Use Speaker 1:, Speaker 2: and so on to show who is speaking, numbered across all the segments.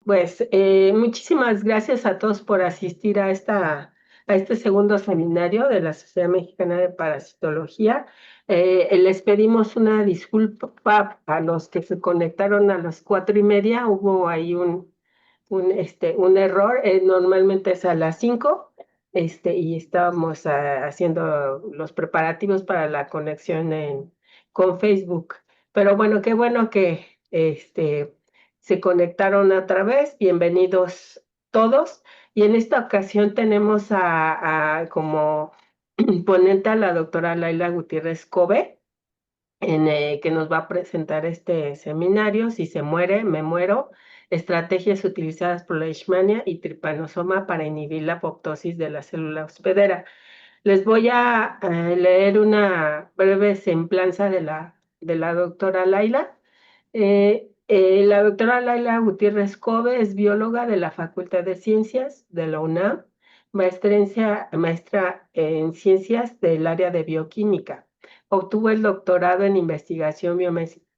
Speaker 1: Pues muchísimas gracias a todos por asistir a este segundo seminario de la Sociedad Mexicana de Parasitología. Les pedimos una disculpa a los que se conectaron a las 4:30. Hubo ahí un error. Normalmente es a las 5, y estábamos haciendo los preparativos para la conexión con Facebook. Pero bueno, qué bueno que se conectaron otra vez. Bienvenidos todos. Y en esta ocasión tenemos como ponente a la doctora Laila Gutiérrez Cove, que nos va a presentar este seminario: Si se muere, me muero, estrategias utilizadas por la Leishmania y Trypanosoma para inhibir la apoptosis de la célula hospedera. Les voy a leer una breve semblanza de la doctora Laila. La doctora Laila Gutiérrez Cove es bióloga de la Facultad de Ciencias de la UNAM, maestra en ciencias del área de bioquímica. Obtuvo el doctorado en investigación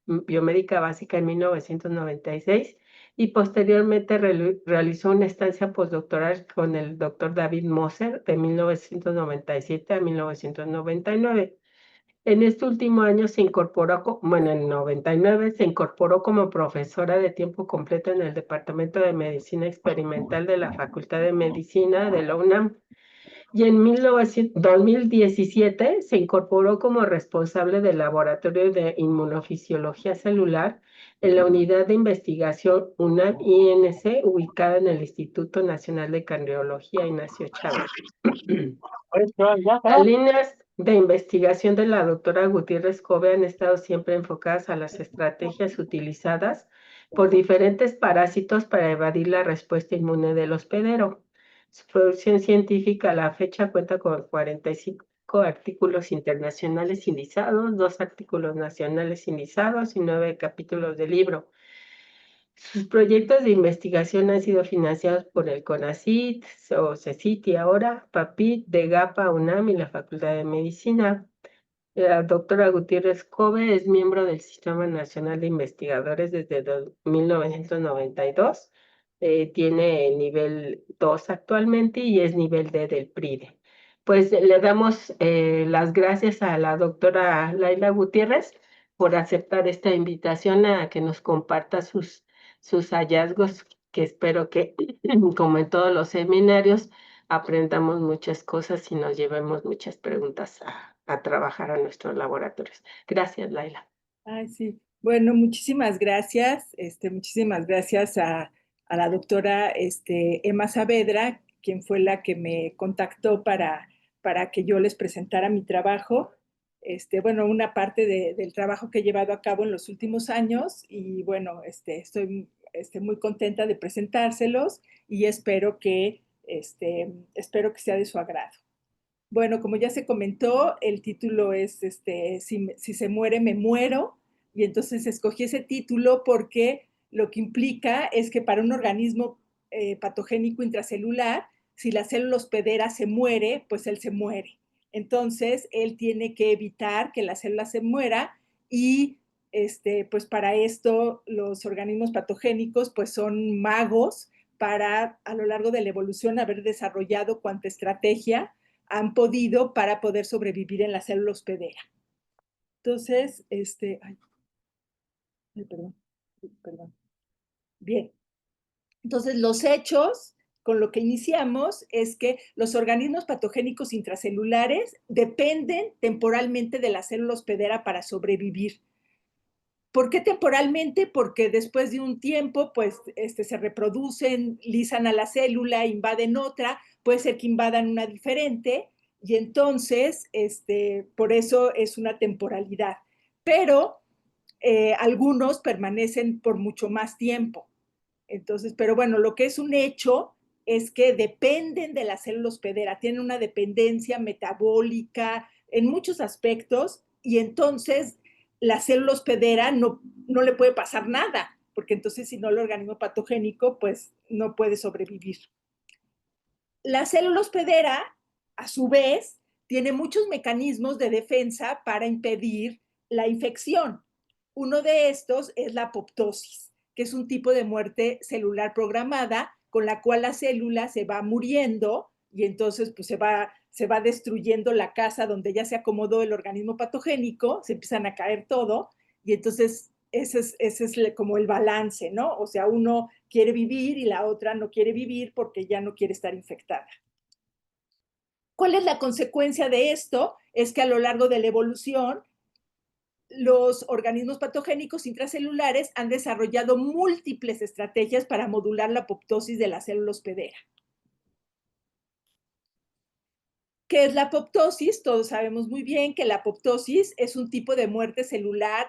Speaker 1: biomédica básica en 1996 y posteriormente realizó una estancia postdoctoral con el doctor David Moser de 1997 a 1999. En este último año se incorporó, bueno, en 99 se incorporó como profesora de tiempo completo en el Departamento de Medicina Experimental de la Facultad de Medicina de la UNAM. Y en 2017 se incorporó como responsable del Laboratorio de Inmunofisiología Celular en la Unidad de Investigación UNAM-INC, ubicada en el Instituto Nacional de Cardiología Ignacio Chávez. Las líneas de investigación de la doctora Gutiérrez Cove han estado siempre enfocadas a las estrategias utilizadas por diferentes parásitos para evadir la respuesta inmune del hospedero. Su producción científica a la fecha cuenta con 45 artículos internacionales indizados, 2 artículos nacionales indizados y 9 capítulos de libro. Sus proyectos de investigación han sido financiados por el CONACYT, o CECITI ahora, PAPIT, DEGAPA, UNAM y la Facultad de Medicina. La doctora Gutiérrez Cove es miembro del Sistema Nacional de Investigadores desde 1992. Tiene nivel 2 actualmente y es nivel D del PRIDE. Pues le damos las gracias a la doctora Laila Gutiérrez por aceptar esta invitación a que nos comparta sus hallazgos, que espero que, como en todos los seminarios, aprendamos muchas cosas y nos llevemos muchas preguntas a trabajar a nuestros laboratorios. Gracias, Laila.
Speaker 2: Ay, sí. Bueno, muchísimas gracias. Muchísimas gracias a la doctora Emma Saavedra, quien fue la que me contactó para que yo les presentara mi trabajo. Bueno, una parte del trabajo que he llevado a cabo en los últimos años y bueno, estoy muy contenta de presentárselos y espero que sea de su agrado. Bueno, como ya se comentó, el título es si se muere, me muero. Y entonces escogí ese título porque lo que implica es que para un organismo patogénico intracelular, si la célula hospedera se muere, pues él se muere. Entonces, él tiene que evitar que la célula se muera y pues para esto los organismos patogénicos pues son magos para a lo largo de la evolución haber desarrollado cuanta estrategia han podido para poder sobrevivir en la célula hospedera. Entonces, perdón. Bien. Entonces, los hechos con lo que iniciamos es que los organismos patogénicos intracelulares dependen temporalmente de la célula hospedera para sobrevivir. ¿Por qué temporalmente? Porque después de un tiempo, pues, se reproducen, lisan a la célula, invaden otra, puede ser que invadan una diferente, y entonces, por eso es una temporalidad. Pero algunos permanecen por mucho más tiempo. Entonces, pero bueno, lo que es un hecho es que dependen de la célula hospedera, tienen una dependencia metabólica en muchos aspectos, y entonces la célula hospedera no le puede pasar nada, porque entonces si no el organismo patogénico pues no puede sobrevivir. La célula hospedera, a su vez, tiene muchos mecanismos de defensa para impedir la infección. Uno de estos es la apoptosis, que es un tipo de muerte celular programada, con la cual la célula se va muriendo y entonces pues se va destruyendo la casa donde ya se acomodó el organismo patogénico, se empiezan a caer todo, y entonces ese es como el balance, ¿no? O sea, uno quiere vivir y la otra no quiere vivir porque ya no quiere estar infectada. ¿Cuál es la consecuencia de esto? Es que a lo largo de la evolución, los organismos patogénicos intracelulares han desarrollado múltiples estrategias para modular la apoptosis de la célula hospedera. ¿Qué es la apoptosis? Todos sabemos muy bien que la apoptosis es un tipo de muerte celular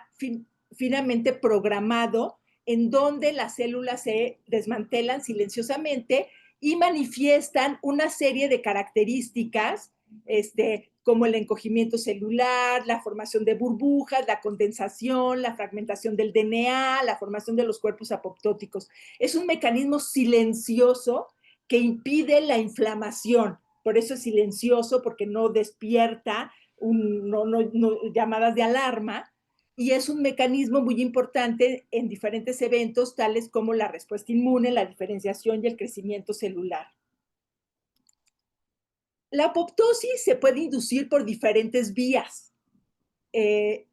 Speaker 2: finamente programado en donde las células se desmantelan silenciosamente y manifiestan una serie de características, como el encogimiento celular, la formación de burbujas, la condensación, la fragmentación del DNA, la formación de los cuerpos apoptóticos. Es un mecanismo silencioso que impide la inflamación. Por eso es silencioso, porque no despierta llamadas de alarma, y es un mecanismo muy importante en diferentes eventos, tales como la respuesta inmune, la diferenciación y el crecimiento celular. La apoptosis se puede inducir por diferentes vías. Se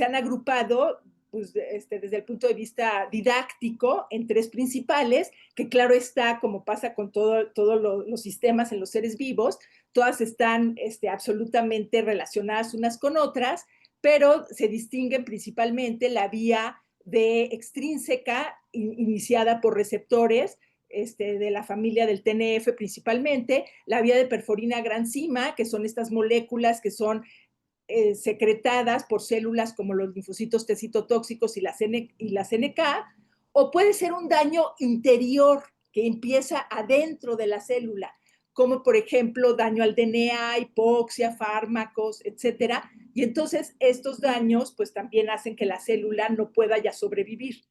Speaker 2: han agrupado pues, desde el punto de vista didáctico en tres principales, que claro está, como pasa con todos los sistemas en los seres vivos, todas están absolutamente relacionadas unas con otras, pero se distinguen principalmente la vía de extrínseca, iniciada por receptores, de la familia del TNF principalmente, la vía de perforina granzima, que son estas moléculas que son secretadas por células como los linfocitos T citotóxicos y las NK, o puede ser un daño interior que empieza adentro de la célula, como por ejemplo daño al DNA, hipoxia, fármacos, etcétera. Y entonces estos daños pues también hacen que la célula no pueda ya sobrevivir.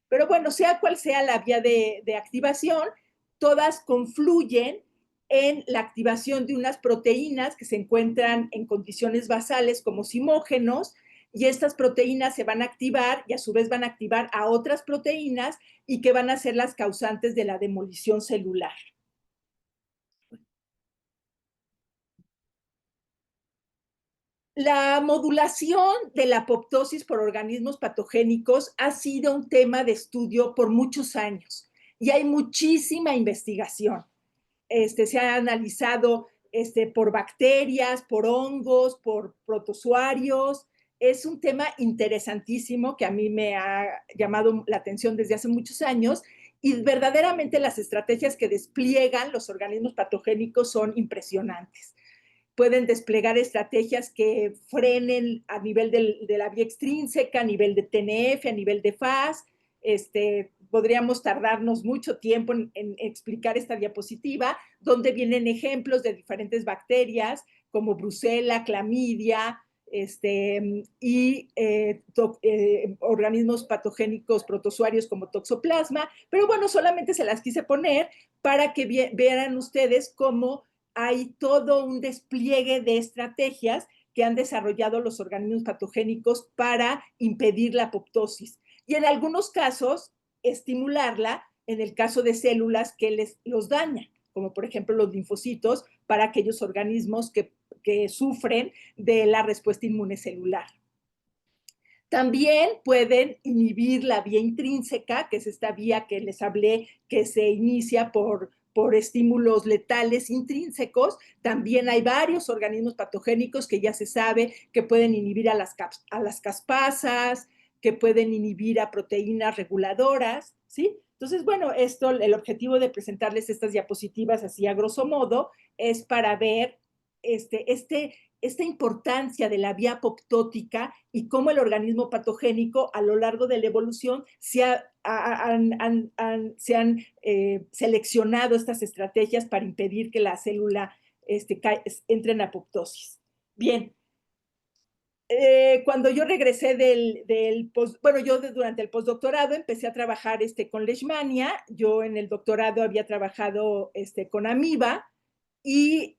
Speaker 2: Pero bueno, sea cual sea la vía de activación, todas confluyen en la activación de unas proteínas que se encuentran en condiciones basales como simógenos, y estas proteínas se van a activar y a su vez van a activar a otras proteínas y que van a ser las causantes de la demolición celular. La modulación de la apoptosis por organismos patogénicos ha sido un tema de estudio por muchos años y hay muchísima investigación. Se ha analizado por bacterias, por hongos, por protozoarios. Es un tema interesantísimo que a mí me ha llamado la atención desde hace muchos años, y verdaderamente las estrategias que despliegan los organismos patogénicos son impresionantes. Pueden desplegar estrategias que frenen a nivel de la vía extrínseca, a nivel de TNF, a nivel de FAS. Podríamos tardarnos mucho tiempo en explicar esta diapositiva, donde vienen ejemplos de diferentes bacterias como Brucella, clamidia, y organismos patogénicos protozoarios como toxoplasma. Pero bueno, solamente se las quise poner para que vieran ustedes cómo hay todo un despliegue de estrategias que han desarrollado los organismos patogénicos para impedir la apoptosis. Y en algunos casos, estimularla en el caso de células que los dañan, como por ejemplo los linfocitos, para aquellos organismos que sufren de la respuesta inmune celular. También pueden inhibir la vía intrínseca, que es esta vía que les hablé, que se inicia por estímulos letales intrínsecos. También hay varios organismos patogénicos que ya se sabe que pueden inhibir a las caspasas, que pueden inhibir a proteínas reguladoras, ¿sí? Entonces, bueno, el objetivo de presentarles estas diapositivas así a grosso modo es para ver esta importancia de la vía apoptótica y cómo el organismo patogénico a lo largo de la evolución se han seleccionado estas estrategias para impedir que la célula entre en apoptosis. Bien. Cuando yo regresé durante el postdoctorado empecé a trabajar con Leishmania. Yo en el doctorado había trabajado con Amiba, y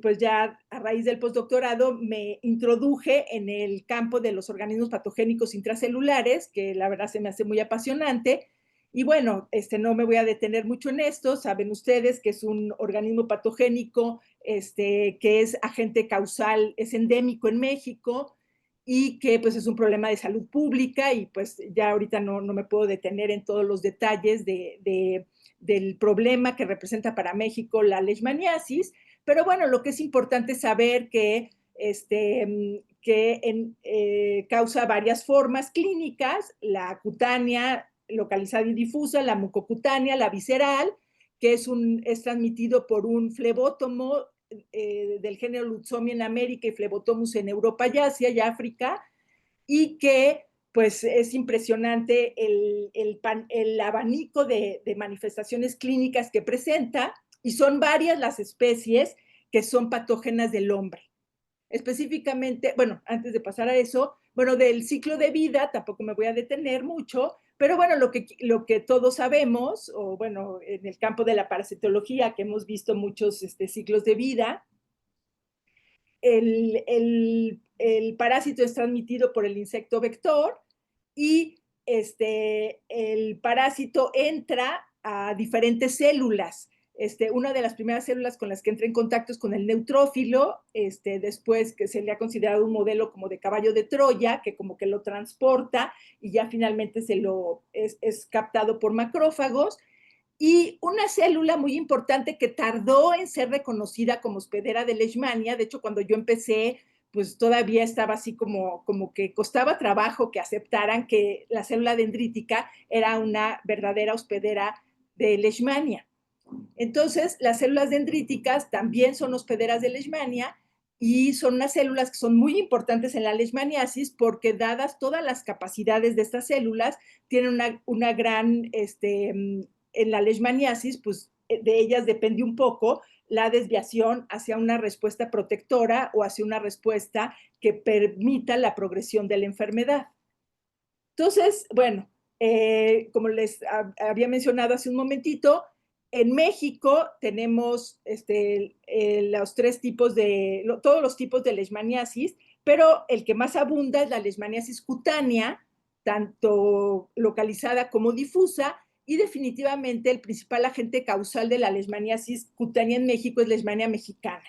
Speaker 2: pues ya a raíz del postdoctorado me introduje en el campo de los organismos patogénicos intracelulares, que la verdad se me hace muy apasionante. Y bueno, no me voy a detener mucho en esto. Saben ustedes que es un organismo patogénico que es agente causal, es endémico en México y que pues es un problema de salud pública y pues ya ahorita no me puedo detener en todos los detalles del problema que representa para México la leishmaniasis, pero bueno, lo que es importante saber que causa varias formas clínicas, la cutánea localizada y difusa, la mucocutánea, la visceral, que es transmitido por un flebótomo del género Lutzomia en América y Flebotomus en Europa y Asia y África, y que pues es impresionante el abanico de manifestaciones clínicas que presenta, y son varias las especies que son patógenas del hombre. Específicamente, bueno, antes de pasar a eso, bueno, del ciclo de vida tampoco me voy a detener mucho, pero bueno, lo que todos sabemos, o bueno, en el campo de la parasitología, que hemos visto muchos ciclos de vida, el parásito es transmitido por el insecto vector y el parásito entra a diferentes células. Una de las primeras células con las que entra en contacto es con el neutrófilo, después que se le ha considerado un modelo como de caballo de Troya, que como que lo transporta y ya finalmente es captado por macrófagos. Y una célula muy importante que tardó en ser reconocida como hospedera de Leishmania, de hecho cuando yo empecé, pues todavía estaba así como que costaba trabajo que aceptaran que la célula dendrítica era una verdadera hospedera de Leishmania. Entonces, las células dendríticas también son hospederas de Leishmania y son unas células que son muy importantes en la leishmaniasis porque dadas todas las capacidades de estas células, tienen una gran en la leishmaniasis, pues de ellas depende un poco la desviación hacia una respuesta protectora o hacia una respuesta que permita la progresión de la enfermedad. Entonces, bueno, como les había mencionado hace un momentito, en México tenemos los tres tipos todos los tipos de leishmaniasis, pero el que más abunda es la leishmaniasis cutánea, tanto localizada como difusa, y definitivamente el principal agente causal de la leishmaniasis cutánea en México es Leishmania mexicana.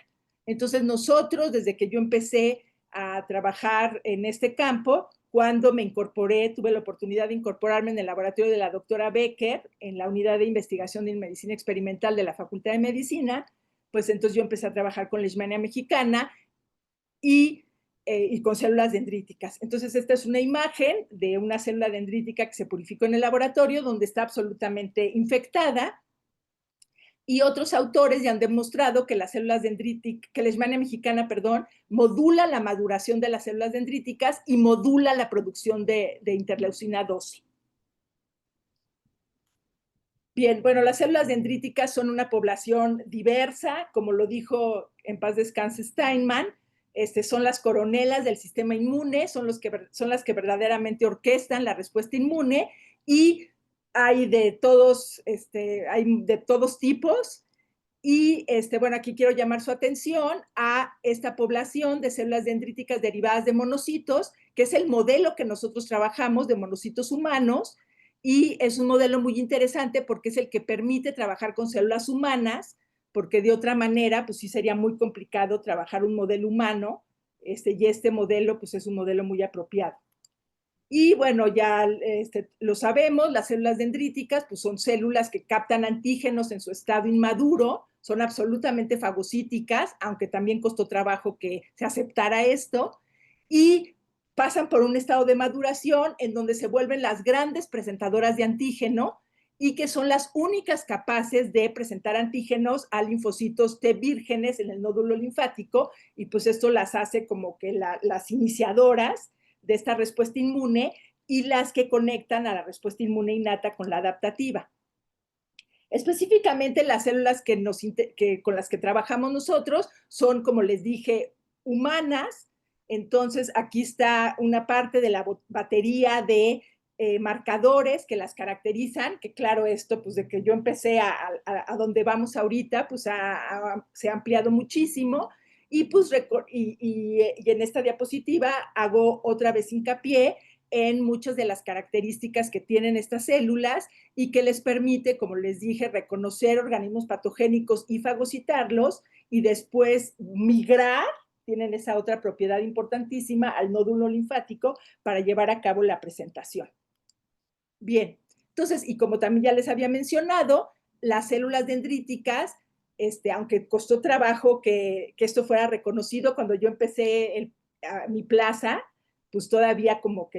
Speaker 2: Entonces nosotros, desde que yo empecé a trabajar en este campo, cuando me incorporé, tuve la oportunidad de incorporarme en el laboratorio de la doctora Becker, en la unidad de investigación de medicina experimental de la Facultad de Medicina, pues entonces yo empecé a trabajar con Leishmania mexicana y con células dendríticas. Entonces esta es una imagen de una célula dendrítica que se purificó en el laboratorio, donde está absolutamente infectada, y otros autores ya han demostrado que las células dendríticas, que la Leishmania mexicana, perdón, modula la maduración de las células dendríticas y modula la producción de interleucina 12. Bien, bueno, las células dendríticas son una población diversa, como lo dijo en paz descanse Steinman, son las coronelas del sistema inmune, son las que verdaderamente orquestan la respuesta inmune, y hay de todos tipos. Y bueno, aquí quiero llamar su atención a esta población de células dendríticas derivadas de monocitos, que es el modelo que nosotros trabajamos de monocitos humanos, y es un modelo muy interesante porque es el que permite trabajar con células humanas, porque de otra manera, pues sí sería muy complicado trabajar un modelo humano, y este modelo, pues es un modelo muy apropiado. Y bueno, ya lo sabemos, las células dendríticas pues son células que captan antígenos en su estado inmaduro, son absolutamente fagocíticas, aunque también costó trabajo que se aceptara esto, y pasan por un estado de maduración en donde se vuelven las grandes presentadoras de antígeno y que son las únicas capaces de presentar antígenos a linfocitos T vírgenes en el nódulo linfático, y pues esto las hace como que las iniciadoras de esta respuesta inmune y las que conectan a la respuesta inmune innata con la adaptativa. Específicamente las células con las que trabajamos nosotros son, como les dije, humanas. Entonces aquí está una parte de la batería de marcadores que las caracterizan, que claro, esto, pues de que yo empecé a donde vamos ahorita, pues se ha ampliado muchísimo, y pues y en esta diapositiva hago otra vez hincapié en muchas de las características que tienen estas células y que les permite, como les dije, reconocer organismos patogénicos y fagocitarlos y después migrar, tienen esa otra propiedad importantísima, al nódulo linfático para llevar a cabo la presentación. Bien, entonces, y como también ya les había mencionado, las células dendríticas, aunque costó trabajo que esto fuera reconocido, cuando yo empecé mi plaza, pues todavía como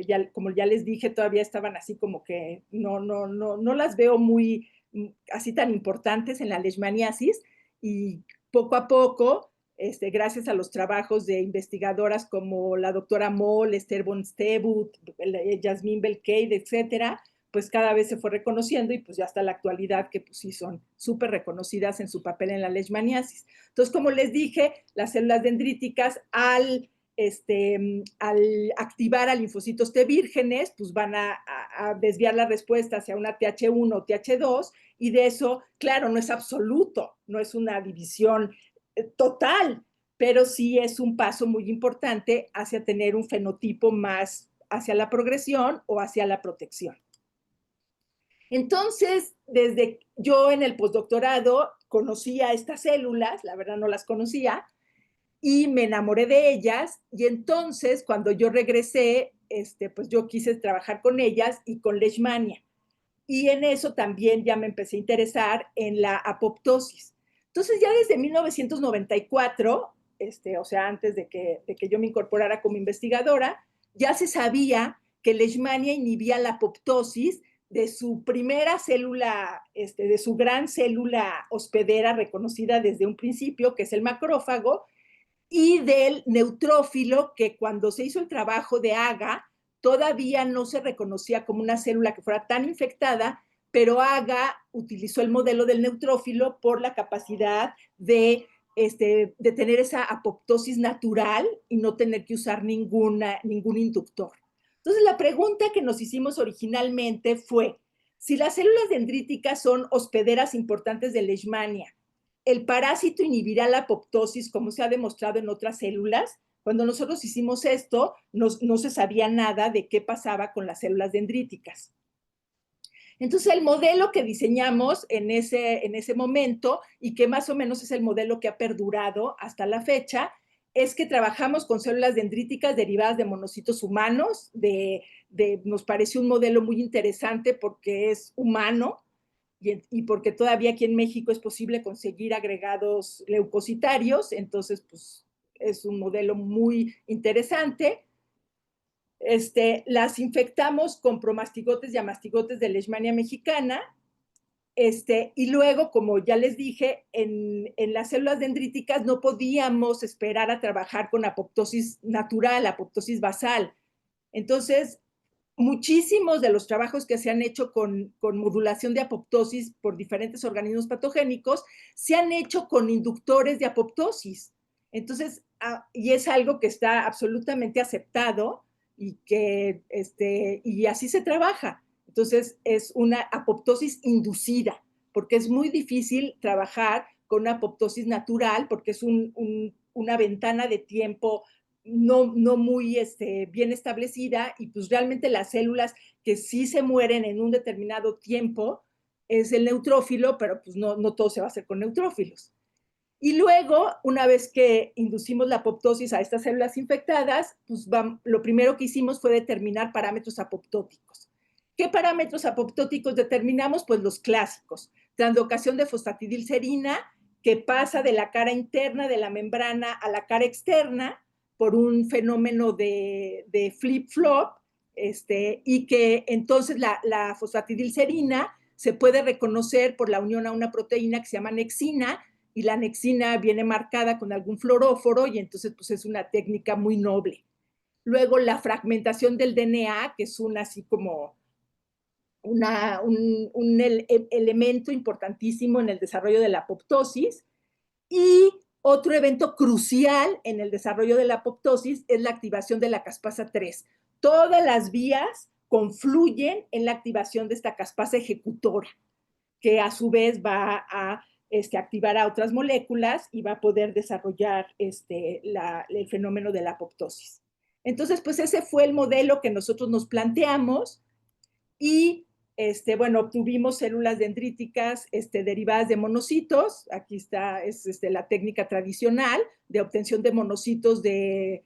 Speaker 2: ya les dije, todavía estaban así como que no las veo muy así tan importantes en la leishmaniasis, y poco a poco, gracias a los trabajos de investigadoras como la doctora Moll, Esther von Stebut, Yasmín Belkeid, etcétera, pues cada vez se fue reconociendo y pues ya hasta la actualidad que pues sí son súper reconocidas en su papel en la leishmaniasis. Entonces, como les dije, las células dendríticas al activar a linfocitos T vírgenes, pues van a desviar la respuesta hacia una TH1 o TH2, y de eso, claro, no es absoluto, no es una división total, pero sí es un paso muy importante hacia tener un fenotipo más hacia la progresión o hacia la protección. Entonces, desde yo en el postdoctorado conocía estas células, la verdad no las conocía, y me enamoré de ellas, y entonces cuando yo regresé, pues yo quise trabajar con ellas y con leishmania, y en eso también ya me empecé a interesar en la apoptosis. Entonces ya desde 1994, o sea, antes de que yo me incorporara como investigadora, ya se sabía que leishmania inhibía la apoptosis de su primera célula, de su gran célula hospedera reconocida desde un principio, que es el macrófago, y del neutrófilo, que cuando se hizo el trabajo de Aga, todavía no se reconocía como una célula que fuera tan infectada, pero Aga utilizó el modelo del neutrófilo por la capacidad de tener esa apoptosis natural y no tener que usar ningún inductor. Entonces, la pregunta que nos hicimos originalmente fue, si las células dendríticas son hospederas importantes de leishmania, ¿el parásito inhibirá la apoptosis como se ha demostrado en otras células? Cuando nosotros hicimos esto, no se sabía nada de qué pasaba con las células dendríticas. Entonces, el modelo que diseñamos en ese momento, y que más o menos es el modelo que ha perdurado hasta la fecha, es que trabajamos con células dendríticas derivadas de monocitos humanos. Nos pareció un modelo muy interesante porque es humano, y porque todavía aquí en México es posible conseguir agregados leucocitarios, entonces pues es un modelo muy interesante. Las infectamos con promastigotes y amastigotes de leishmania mexicana, y luego, como ya les dije, en las células dendríticas no podíamos esperar a trabajar con apoptosis natural, apoptosis basal. Entonces, muchísimos de los trabajos que se han hecho con modulación de apoptosis por diferentes organismos patogénicos se han hecho con inductores de apoptosis. Entonces, y es algo que está absolutamente aceptado y así se trabaja. Entonces, es una apoptosis inducida, porque es muy difícil trabajar con una apoptosis natural, porque es una ventana de tiempo no muy bien establecida, y pues realmente las células que sí se mueren en un determinado tiempo es el neutrófilo, pero pues no todo se va a hacer con neutrófilos. Y luego, una vez que inducimos la apoptosis a estas células infectadas, pues lo primero que hicimos fue determinar parámetros apoptóticos. ¿Qué parámetros apoptóticos determinamos? Pues los clásicos. Translocación de fosfatidilcerina, que pasa de la cara interna de la membrana a la cara externa por un fenómeno de flip-flop, y que entonces la fosfatidilcerina se puede reconocer por la unión a una proteína que se llama nexina, y la nexina viene marcada con algún fluoróforo, y entonces pues es una técnica muy noble. Luego la fragmentación del DNA, que es así como un elemento importantísimo en el desarrollo de la apoptosis. Y otro evento crucial en el desarrollo de la apoptosis es la activación de la caspasa 3. Todas las vías confluyen en la activación de esta caspasa ejecutora, que a su vez va a activar a otras moléculas y va a poder desarrollar el fenómeno de la apoptosis. Entonces, pues ese fue el modelo que nosotros nos planteamos y bueno, obtuvimos células dendríticas derivadas de monocitos. Aquí está la técnica tradicional de obtención de monocitos de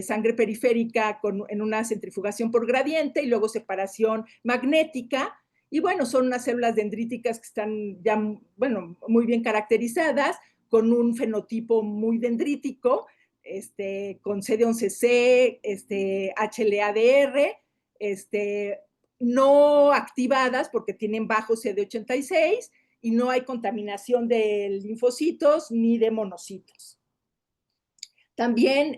Speaker 2: sangre periférica en una centrifugación por gradiente y luego separación magnética. Y bueno, son unas células dendríticas que están ya, bueno, muy bien caracterizadas, con un fenotipo muy dendrítico, con CD11C, HLA-DR, no activadas porque tienen bajo CD86 y no hay contaminación de linfocitos ni de monocitos. También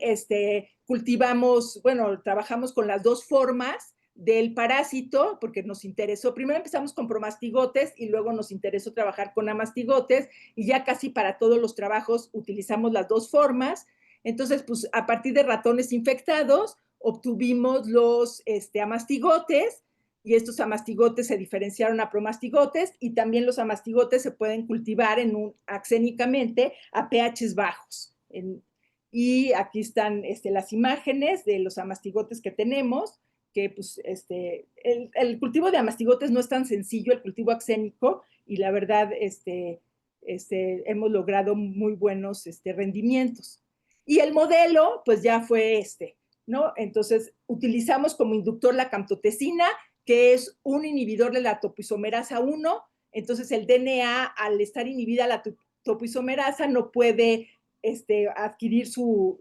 Speaker 2: cultivamos, bueno, trabajamos con las dos formas del parásito porque nos interesó. Primero empezamos con promastigotes y luego nos interesó trabajar con amastigotes y ya casi para todos los trabajos utilizamos las dos formas. Entonces, pues a partir de ratones infectados obtuvimos los amastigotes y estos amastigotes se diferenciaron a promastigotes y también los amastigotes se pueden cultivar axénicamente a pHs bajos. Y aquí están las imágenes de los amastigotes que tenemos, que pues el cultivo de amastigotes no es tan sencillo, el cultivo axénico, y la verdad hemos logrado muy buenos rendimientos. Y el modelo pues ya fue ¿no? Entonces utilizamos como inductor la camptotecina, que es un inhibidor de la topoisomerasa 1. Entonces el DNA, al estar inhibida la topoisomerasa, no puede adquirir su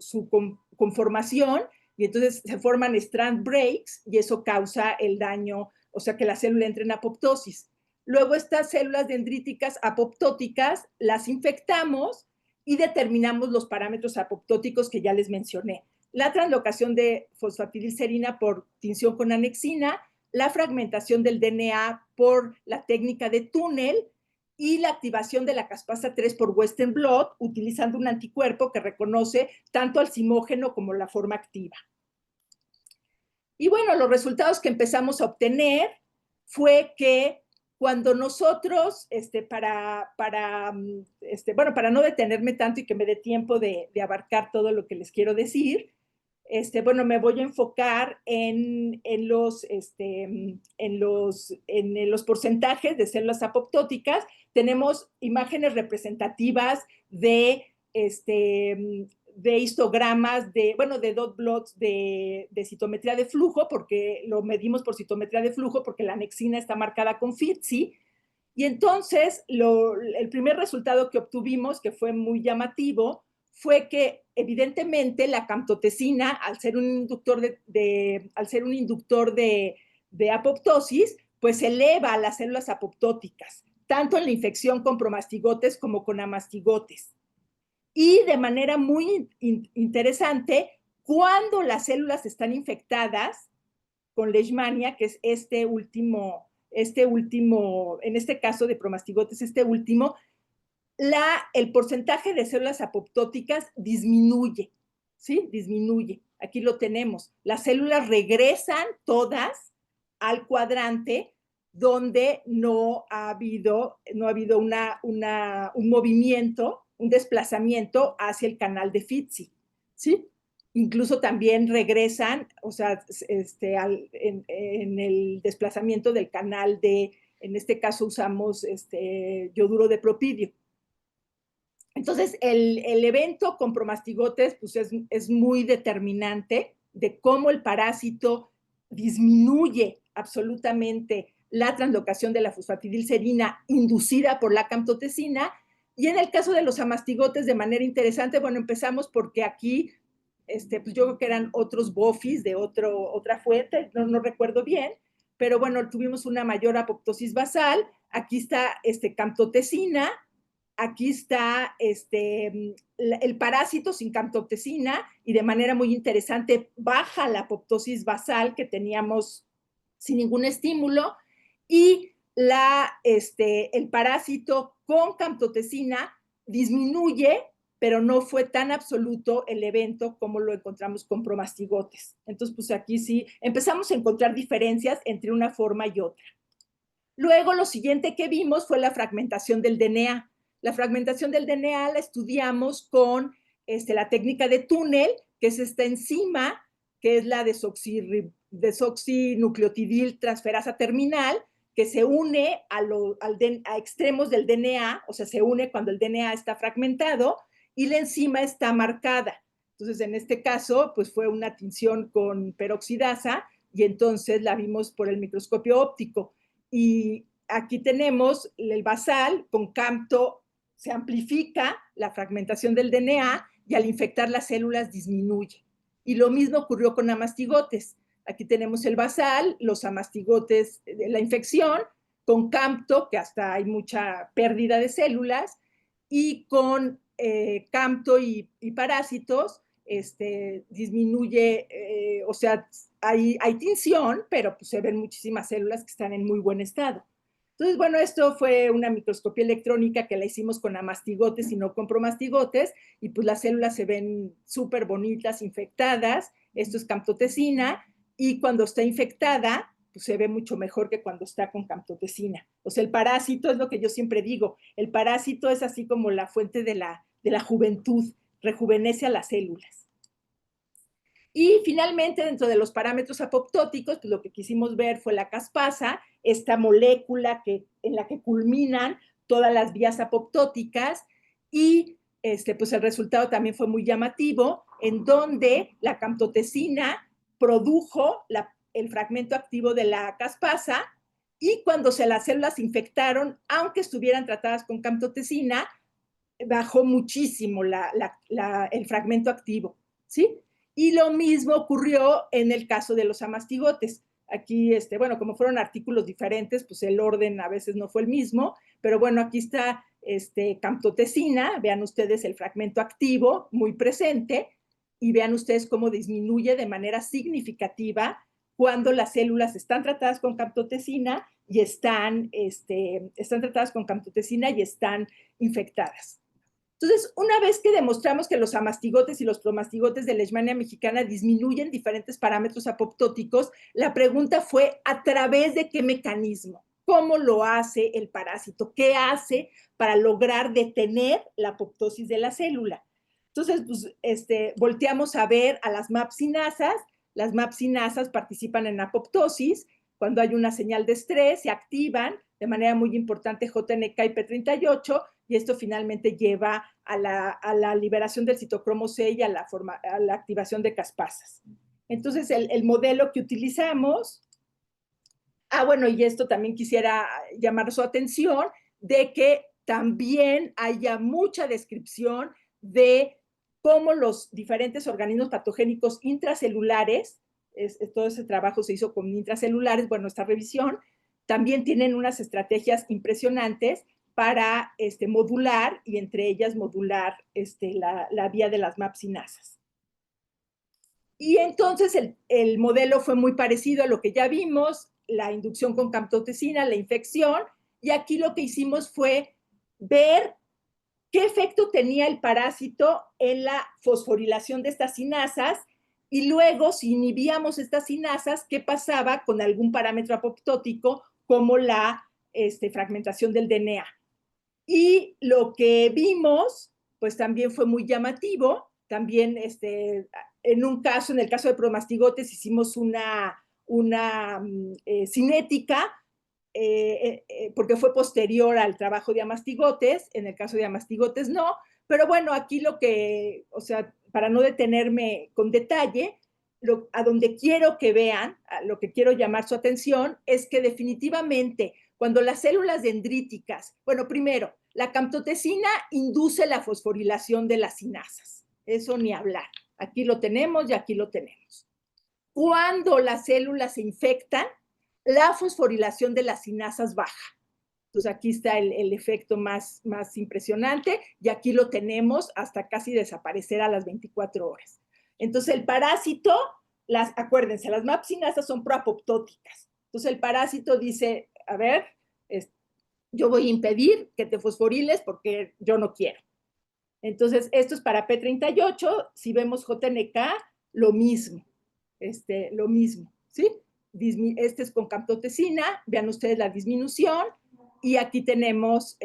Speaker 2: conformación y entonces se forman strand breaks y eso causa el daño, o sea que la célula entra en apoptosis. Luego estas células dendríticas apoptóticas las infectamos y determinamos los parámetros apoptóticos que ya les mencioné. La translocación de fosfatidilcerina por tinción con anexina, la fragmentación del DNA por la técnica de túnel y la activación de la caspasa 3 por Western blot, utilizando un anticuerpo que reconoce tanto al simógeno como la forma activa. Y bueno, los resultados que empezamos a obtener fue que cuando nosotros, para no detenerme tanto y que me dé tiempo de abarcar todo lo que les quiero decir, bueno, me voy a enfocar en los porcentajes de células apoptóticas. Tenemos imágenes representativas de histogramas, de dot plots de citometría de flujo, porque lo medimos por citometría de flujo, porque la anexina está marcada con FITC. Y entonces, el primer resultado que obtuvimos, que fue muy llamativo, fue que evidentemente la camptotecina, al ser un inductor de apoptosis, pues eleva a las células apoptóticas, tanto en la infección con promastigotes como con amastigotes. Y de manera muy interesante, cuando las células están infectadas con leishmania, que es en este caso de promastigotes, el porcentaje de células apoptóticas disminuye, ¿sí? Disminuye. Aquí lo tenemos. Las células regresan todas al cuadrante donde no ha habido un movimiento, un desplazamiento hacia el canal de FITC, ¿sí? Incluso también regresan, o sea, en el desplazamiento del canal en este caso usamos yoduro de propidio. Entonces, el evento con promastigotes pues es muy determinante de cómo el parásito disminuye absolutamente la translocación de la fosfatidilcerina inducida por la camptotecina. Y en el caso de los amastigotes, de manera interesante, bueno, empezamos porque aquí, pues yo creo que eran otros bofis de otra fuente, no recuerdo bien, pero bueno, tuvimos una mayor apoptosis basal. Aquí está camptotecina. Aquí está el parásito sin camptotecina y de manera muy interesante baja la apoptosis basal que teníamos sin ningún estímulo y el parásito con camptotecina disminuye pero no fue tan absoluto el evento como lo encontramos con promastigotes. Entonces, pues aquí sí empezamos a encontrar diferencias entre una forma y otra. Luego, lo siguiente que vimos fue la fragmentación del DNA. La fragmentación del DNA la estudiamos con la técnica de túnel, que es esta enzima, que es la desoxinucleotidil transferasa terminal, que se une a extremos del DNA, o sea, se une cuando el DNA está fragmentado, y la enzima está marcada. Entonces, en este caso, pues fue una tinción con peroxidasa, y entonces la vimos por el microscopio óptico. Y aquí tenemos el basal con CAMTO, se amplifica la fragmentación del DNA y al infectar las células disminuye. Y lo mismo ocurrió con amastigotes. Aquí tenemos el basal, los amastigotes de la infección, con CAMTO, que hasta hay mucha pérdida de células, y con CAMTO y parásitos, disminuye, o sea, hay tinción, pero pues se ven muchísimas células que están en muy buen estado. Entonces, bueno, esto fue una microscopía electrónica que la hicimos con amastigotes y no con promastigotes, y pues las células se ven súper bonitas, infectadas. Esto es camptotecina, y cuando está infectada, pues se ve mucho mejor que cuando está con camptotecina. O sea, el parásito es lo que yo siempre digo, el parásito es así como la fuente de la juventud, rejuvenece a las células. Y finalmente, dentro de los parámetros apoptóticos, pues lo que quisimos ver fue la caspasa, esta molécula en la que culminan todas las vías apoptóticas, y pues el resultado también fue muy llamativo, en donde la camptotecina produjo el fragmento activo de la caspasa, y cuando las células se infectaron, aunque estuvieran tratadas con camptotecina, bajó muchísimo el fragmento activo, ¿sí? Y lo mismo ocurrió en el caso de los amastigotes. Aquí, bueno, como fueron artículos diferentes, pues el orden a veces no fue el mismo, pero bueno, aquí está camptotecina, vean ustedes el fragmento activo muy presente, y vean ustedes cómo disminuye de manera significativa cuando las células están tratadas con camptotecina y están tratadas con camptotecina y están infectadas. Entonces, una vez que demostramos que los amastigotes y los promastigotes de Leishmania mexicana disminuyen diferentes parámetros apoptóticos, la pregunta fue, ¿a través de qué mecanismo? ¿Cómo lo hace el parásito? ¿Qué hace para lograr detener la apoptosis de la célula? Entonces, pues, volteamos a ver a las mapsinasas. Las mapsinasas participan en apoptosis. Cuando hay una señal de estrés, se activan de manera muy importante JNK y P38, y esto finalmente lleva a la liberación del citocromo C y a la activación de caspasas. Entonces, el modelo que utilizamos, bueno, y esto también quisiera llamar su atención, de que también haya mucha descripción de cómo los diferentes organismos patogénicos intracelulares, todo ese trabajo se hizo con intracelulares, bueno, esta revisión, también tienen unas estrategias impresionantes para modular, y entre ellas modular la vía de las mapsinasas. Y entonces el modelo fue muy parecido a lo que ya vimos, la inducción con camptotecina, la infección, y aquí lo que hicimos fue ver qué efecto tenía el parásito en la fosforilación de estas sinasas, y luego, si inhibíamos estas sinasas, qué pasaba con algún parámetro apoptótico como la fragmentación del DNA. Y lo que vimos, pues también fue muy llamativo. También en un caso, en el caso de promastigotes, hicimos una cinética, porque fue posterior al trabajo de amastigotes. En el caso de amastigotes no, pero bueno, aquí lo que, o sea, para no detenerme con detalle, a donde quiero que vean, a lo que quiero llamar su atención, es que definitivamente cuando las células dendríticas, bueno, primero, la camptotecina induce la fosforilación de las sinasas, eso ni hablar, aquí lo tenemos y aquí lo tenemos. Cuando las células se infectan, la fosforilación de las sinasas baja. Entonces aquí está el efecto más impresionante, y aquí lo tenemos hasta casi desaparecer a las 24 horas. Entonces el parásito, acuérdense, las mapsinasas son proapoptóticas. Entonces el parásito dice, a ver, yo voy a impedir que te fosforiles porque yo no quiero. Entonces, esto es para P38. Si vemos JNK, lo mismo. Lo mismo, ¿sí? Este es con camptotesina. Vean ustedes la disminución. Y aquí tenemos,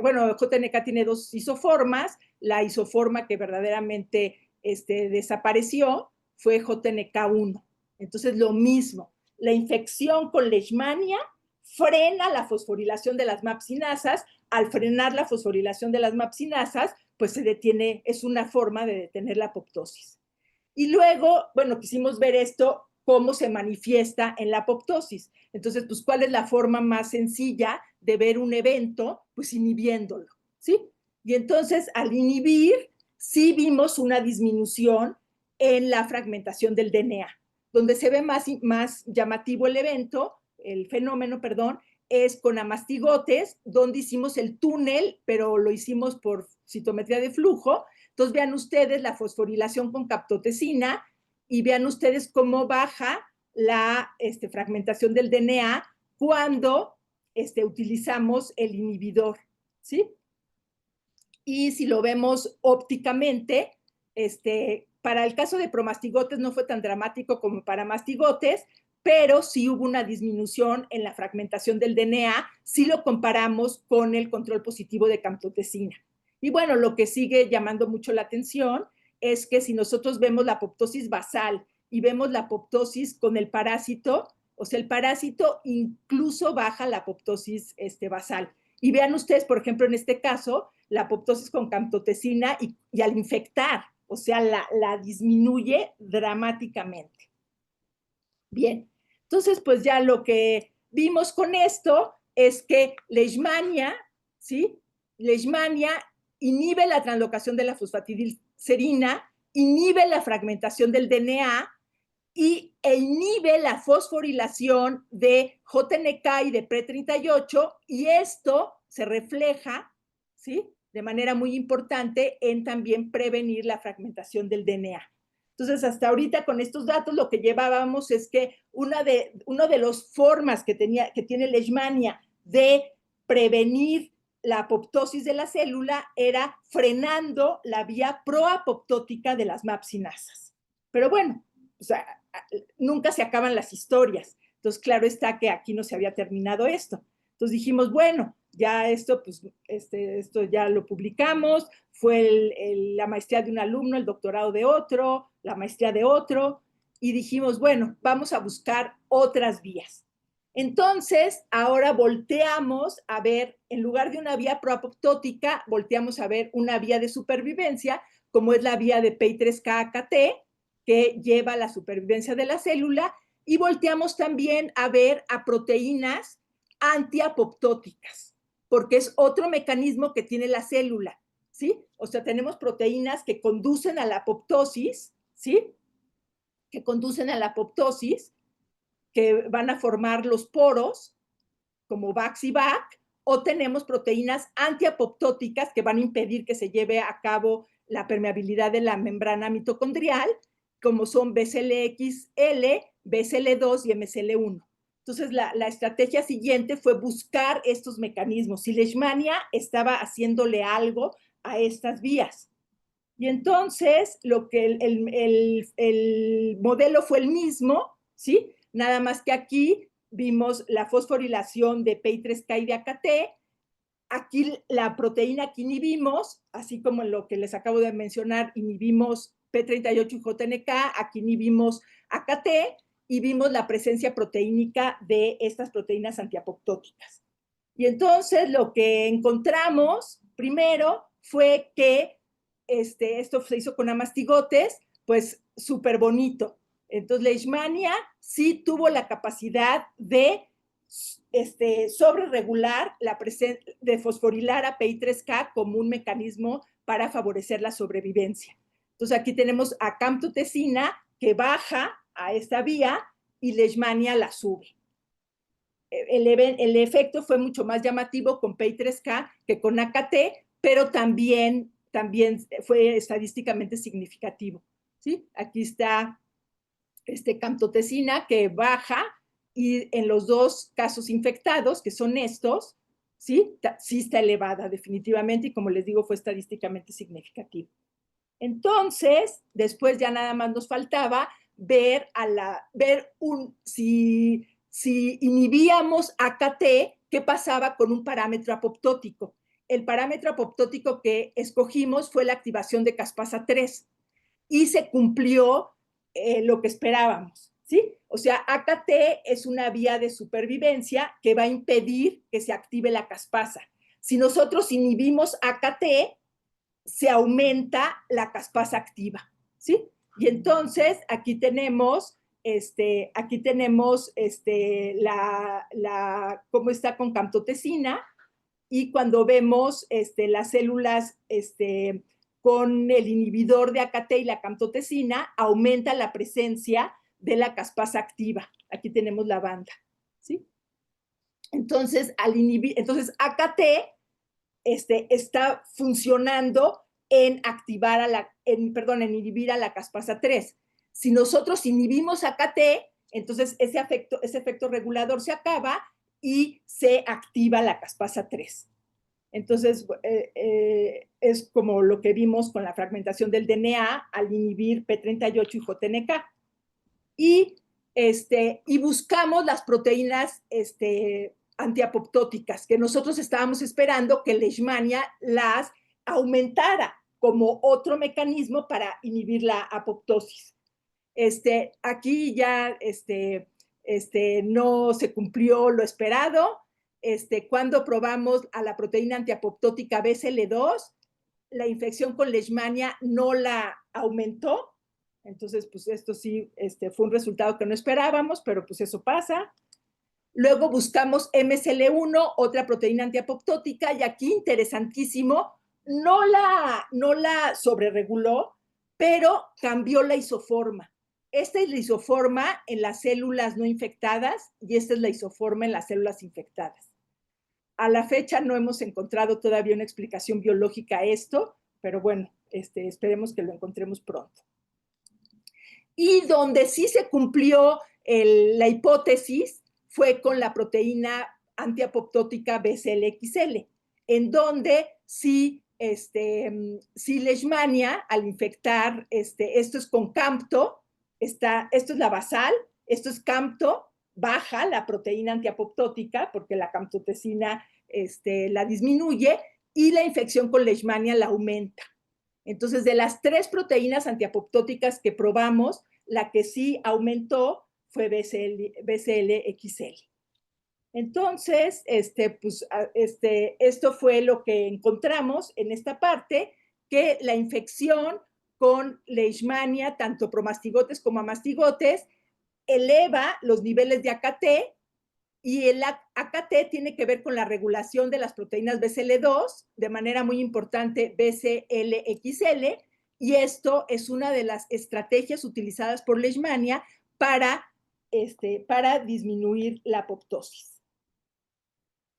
Speaker 2: bueno, JNK tiene dos isoformas. La isoforma que verdaderamente desapareció fue JNK1. Entonces, lo mismo. La infección con leishmania frena la fosforilación de las mapsinasas. Al frenar la fosforilación de las mapsinasas, pues se detiene, es una forma de detener la apoptosis. Y luego, bueno, quisimos ver esto, cómo se manifiesta en la apoptosis. Entonces, pues, ¿cuál es la forma más sencilla de ver un evento? Pues inhibiéndolo, ¿sí? Y entonces, al inhibir, sí vimos una disminución en la fragmentación del DNA. Donde se ve más llamativo el evento, el fenómeno, perdón, es con amastigotes, donde hicimos el túnel, pero lo hicimos por citometría de flujo. Entonces, vean ustedes la fosforilación con camptotesina y vean ustedes cómo baja la fragmentación del DNA cuando utilizamos el inhibidor, ¿sí? Y si lo vemos ópticamente, para el caso de promastigotes no fue tan dramático como para mastigotes, pero sí hubo una disminución en la fragmentación del DNA si lo comparamos con el control positivo de camptotesina. Y bueno, lo que sigue llamando mucho la atención es que si nosotros vemos la apoptosis basal y vemos la apoptosis con el parásito, o sea, el parásito incluso baja la apoptosis basal. Y vean ustedes, por ejemplo, en este caso, la apoptosis con camptotesina y al infectar, o sea, la disminuye dramáticamente. Bien, entonces pues ya lo que vimos con esto es que leishmania, ¿sí? Leishmania inhibe la translocación de la fosfatidilcerina, inhibe la fragmentación del DNA e inhibe la fosforilación de JNK y de P38, y esto se refleja, ¿sí?, de manera muy importante en también prevenir la fragmentación del DNA. Entonces, hasta ahorita con estos datos lo que llevábamos es que una de las formas que tiene leishmania de prevenir la apoptosis de la célula era frenando la vía proapoptótica de las mapsinasas. Pero bueno, o sea, nunca se acaban las historias. Entonces, claro está que aquí no se había terminado esto. Entonces dijimos, bueno, ya esto, pues, esto ya lo publicamos, fue la maestría de un alumno, el doctorado de otro, la maestría de otro, y dijimos, bueno, vamos a buscar otras vías. Entonces, ahora volteamos a ver, en lugar de una vía proapoptótica, volteamos a ver una vía de supervivencia, como es la vía de PI3K-AKT, que lleva a la supervivencia de la célula, y volteamos también a ver a proteínas antiapoptóticas, porque es otro mecanismo que tiene la célula, ¿sí? O sea, tenemos proteínas que conducen a la apoptosis, ¿sí? Que conducen a la apoptosis, que van a formar los poros, como VAX y VAC, o tenemos proteínas antiapoptóticas que van a impedir que se lleve a cabo la permeabilidad de la membrana mitocondrial, como son BCLXL, BCL2 y MCL1. Entonces, la estrategia siguiente fue buscar estos mecanismos. Si leishmania estaba haciéndole algo a estas vías. Y entonces, lo que el modelo fue el mismo, ¿sí? Nada más que aquí vimos la fosforilación de PI3K y de AKT. Aquí la proteína que inhibimos, así como en lo que les acabo de mencionar, inhibimos P38 y JNK, aquí inhibimos AKT y vimos la presencia proteínica de estas proteínas antiapoptóticas. Y entonces lo que encontramos primero fue que esto se hizo con amastigotes, pues súper bonito. Entonces, leishmania sí tuvo la capacidad de sobreregular la presencia de fosforilar a PI3K como un mecanismo para favorecer la sobrevivencia. Entonces, aquí tenemos a camptothecina que baja a esta vía y leishmania la sube. El efecto fue mucho más llamativo con PI3K que con AKT, pero también fue estadísticamente significativo, ¿sí? Aquí está camptothecina que baja, y en los dos casos infectados, que son estos, ¿sí? Sí está elevada definitivamente y como les digo fue estadísticamente significativo. Entonces, después ya nada más nos faltaba ver si inhibíamos AKT, qué pasaba con un parámetro apoptótico. El parámetro apoptótico que escogimos fue la activación de caspasa 3 y se cumplió lo que esperábamos, ¿sí? O sea, AKT es una vía de supervivencia que va a impedir que se active la caspasa. Si nosotros inhibimos AKT, se aumenta la caspasa activa, ¿sí? Y entonces aquí tenemos, cómo está con camptotecina, y cuando vemos las células con el inhibidor de AKT y la camptotecina, aumenta la presencia de la caspasa activa. Aquí tenemos la banda, ¿sí? Entonces, AKT está funcionando en inhibir a la caspasa 3. Si nosotros inhibimos AKT, entonces ese efecto regulador se acaba y se activa la caspasa 3. Entonces, es como lo que vimos con la fragmentación del DNA al inhibir P38 y JNK. Y buscamos las proteínas antiapoptóticas, que nosotros estábamos esperando que Leishmania las aumentara como otro mecanismo para inhibir la apoptosis. Aquí ya no se cumplió lo esperado. Cuando probamos a la proteína antiapoptótica BCL2, la infección con Leishmania no la aumentó. Entonces, pues esto sí fue un resultado que no esperábamos, pero pues eso pasa. Luego buscamos MSL1, otra proteína antiapoptótica, y aquí interesantísimo, no la sobrereguló, pero cambió la isoforma. Esta es la isoforma en las células no infectadas y esta es la isoforma en las células infectadas. A la fecha no hemos encontrado todavía una explicación biológica a esto, pero bueno, esperemos que lo encontremos pronto. Y donde sí se cumplió la hipótesis fue con la proteína antiapoptótica BCL-XL, en donde sí Leishmania, al infectar, esto es con Campto, esto es la basal, esto es Campto, baja la proteína antiapoptótica porque la camptotecina la disminuye y la infección con Leishmania la aumenta. Entonces, de las 3 proteínas antiapoptóticas que probamos, la que sí aumentó fue BCL-XL. Entonces, esto fue lo que encontramos en esta parte, que la infección con Leishmania, tanto promastigotes como amastigotes, eleva los niveles de AKT, y el AKT tiene que ver con la regulación de las proteínas BCL2, de manera muy importante BCL-XL, y esto es una de las estrategias utilizadas por Leishmania para disminuir la apoptosis.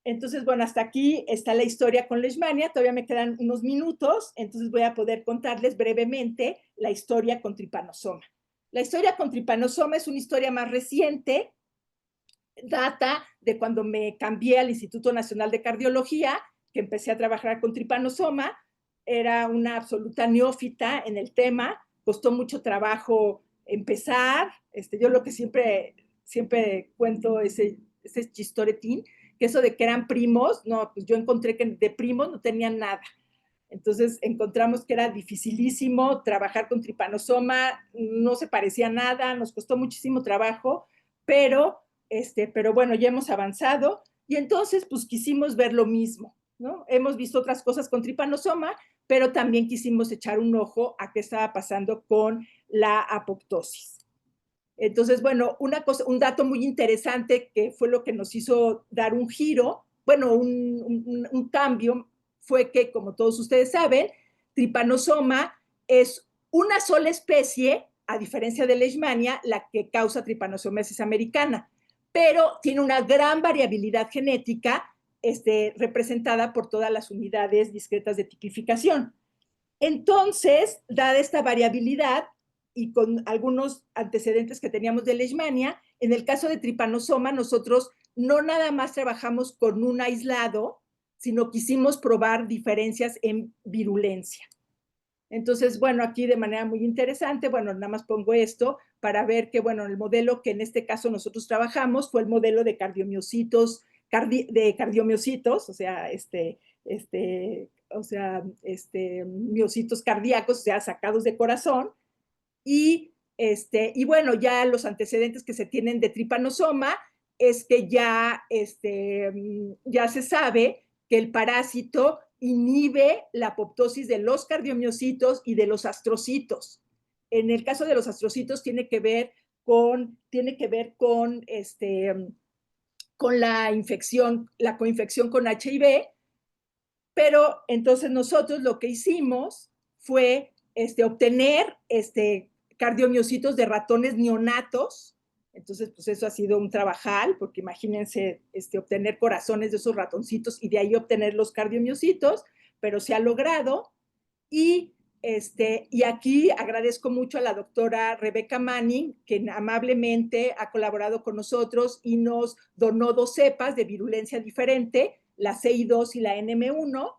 Speaker 2: Entonces, bueno, hasta aquí está la historia con Leishmania. Todavía me quedan unos minutos, entonces voy a poder contarles brevemente la historia con Trypanosoma. La historia con Trypanosoma es una historia más reciente, data de cuando me cambié al Instituto Nacional de Cardiología, que empecé a trabajar con Trypanosoma. Era una absoluta neófita en el tema, costó mucho trabajo empezar. Yo lo que siempre cuento ese chistoretín, que eso de que eran primos, no, pues yo encontré que de primos no tenían nada. Entonces encontramos que era dificilísimo trabajar con Trypanosoma, no se parecía a nada, nos costó muchísimo trabajo, pero bueno, ya hemos avanzado y entonces pues quisimos ver lo mismo, ¿no? Hemos visto otras cosas con Trypanosoma, pero también quisimos echar un ojo a qué estaba pasando con la apoptosis. Entonces, bueno, un dato muy interesante que fue lo que nos hizo dar un giro, bueno, un cambio, fue que, como todos ustedes saben, Trypanosoma es una sola especie, a diferencia de Leishmania, la que causa Trypanosomiasis americana, pero tiene una gran variabilidad genética representada por todas las unidades discretas de tipificación. Entonces, dada esta variabilidad y con algunos antecedentes que teníamos de Leishmania, en el caso de Trypanosoma, nosotros no nada más trabajamos con un aislado, sino quisimos probar diferencias en virulencia. Entonces, bueno, aquí de manera muy interesante, bueno, nada más pongo esto para ver que, bueno, el modelo que en este caso nosotros trabajamos fue el modelo de cardiomiocitos, o sea, miocitos cardíacos, o sea, sacados de corazón, y bueno, ya los antecedentes que se tienen de tripanosoma es que ya se sabe que el parásito inhibe la apoptosis de los cardiomiocitos y de los astrocitos. En el caso de los astrocitos tiene que ver con la infección, la coinfección con HIV, pero entonces nosotros lo que hicimos fue obtener cardiomiocitos de ratones neonatos. Entonces, pues eso ha sido un trabajal, porque imagínense obtener corazones de esos ratoncitos y de ahí obtener los cardiomiocitos, pero se ha logrado. Y, y aquí agradezco mucho a la doctora Rebecca Manning, que amablemente ha colaborado con nosotros y nos donó 2 cepas de virulencia diferente, la CI2 y la NM1,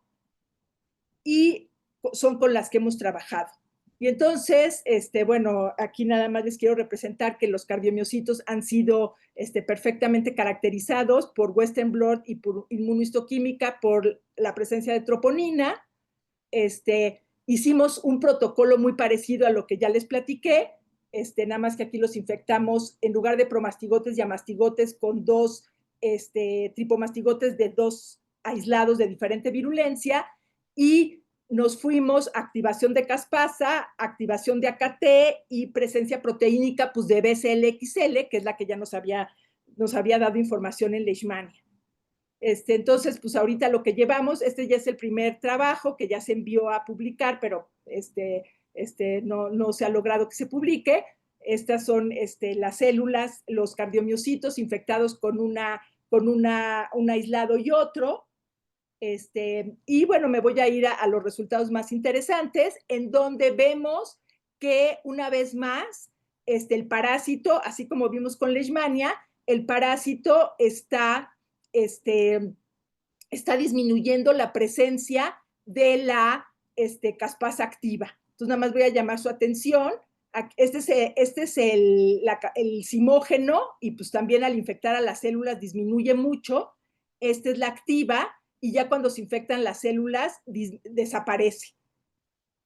Speaker 2: y son con las que hemos trabajado. Y entonces, bueno, aquí nada más les quiero representar que los cardiomiocitos han sido perfectamente caracterizados por Western blot y por inmunohistoquímica por la presencia de troponina. Hicimos un protocolo muy parecido a lo que ya les platiqué, nada más que aquí los infectamos en lugar de promastigotes y amastigotes con 2 tripomastigotes de 2 aislados de diferente virulencia, y nos fuimos a activación de caspasa, activación de AKT y presencia proteínica pues, de BCL-XL, que es la que ya nos había dado información en Leishmania. Entonces, pues ahorita lo que llevamos, ya es el primer trabajo que ya se envió a publicar, pero no se ha logrado que se publique. Estas son las células, los cardiomiocitos infectados con un aislado y otro. Y bueno, me voy a ir a los resultados más interesantes, en donde vemos que una vez más, el parásito, así como vimos con Leishmania, el parásito está disminuyendo la presencia de la caspasa activa. Entonces, nada más voy a llamar su atención. Este es el simógeno, y pues también al infectar a las células disminuye mucho. Esta es la activa, y ya cuando se infectan las células desaparece.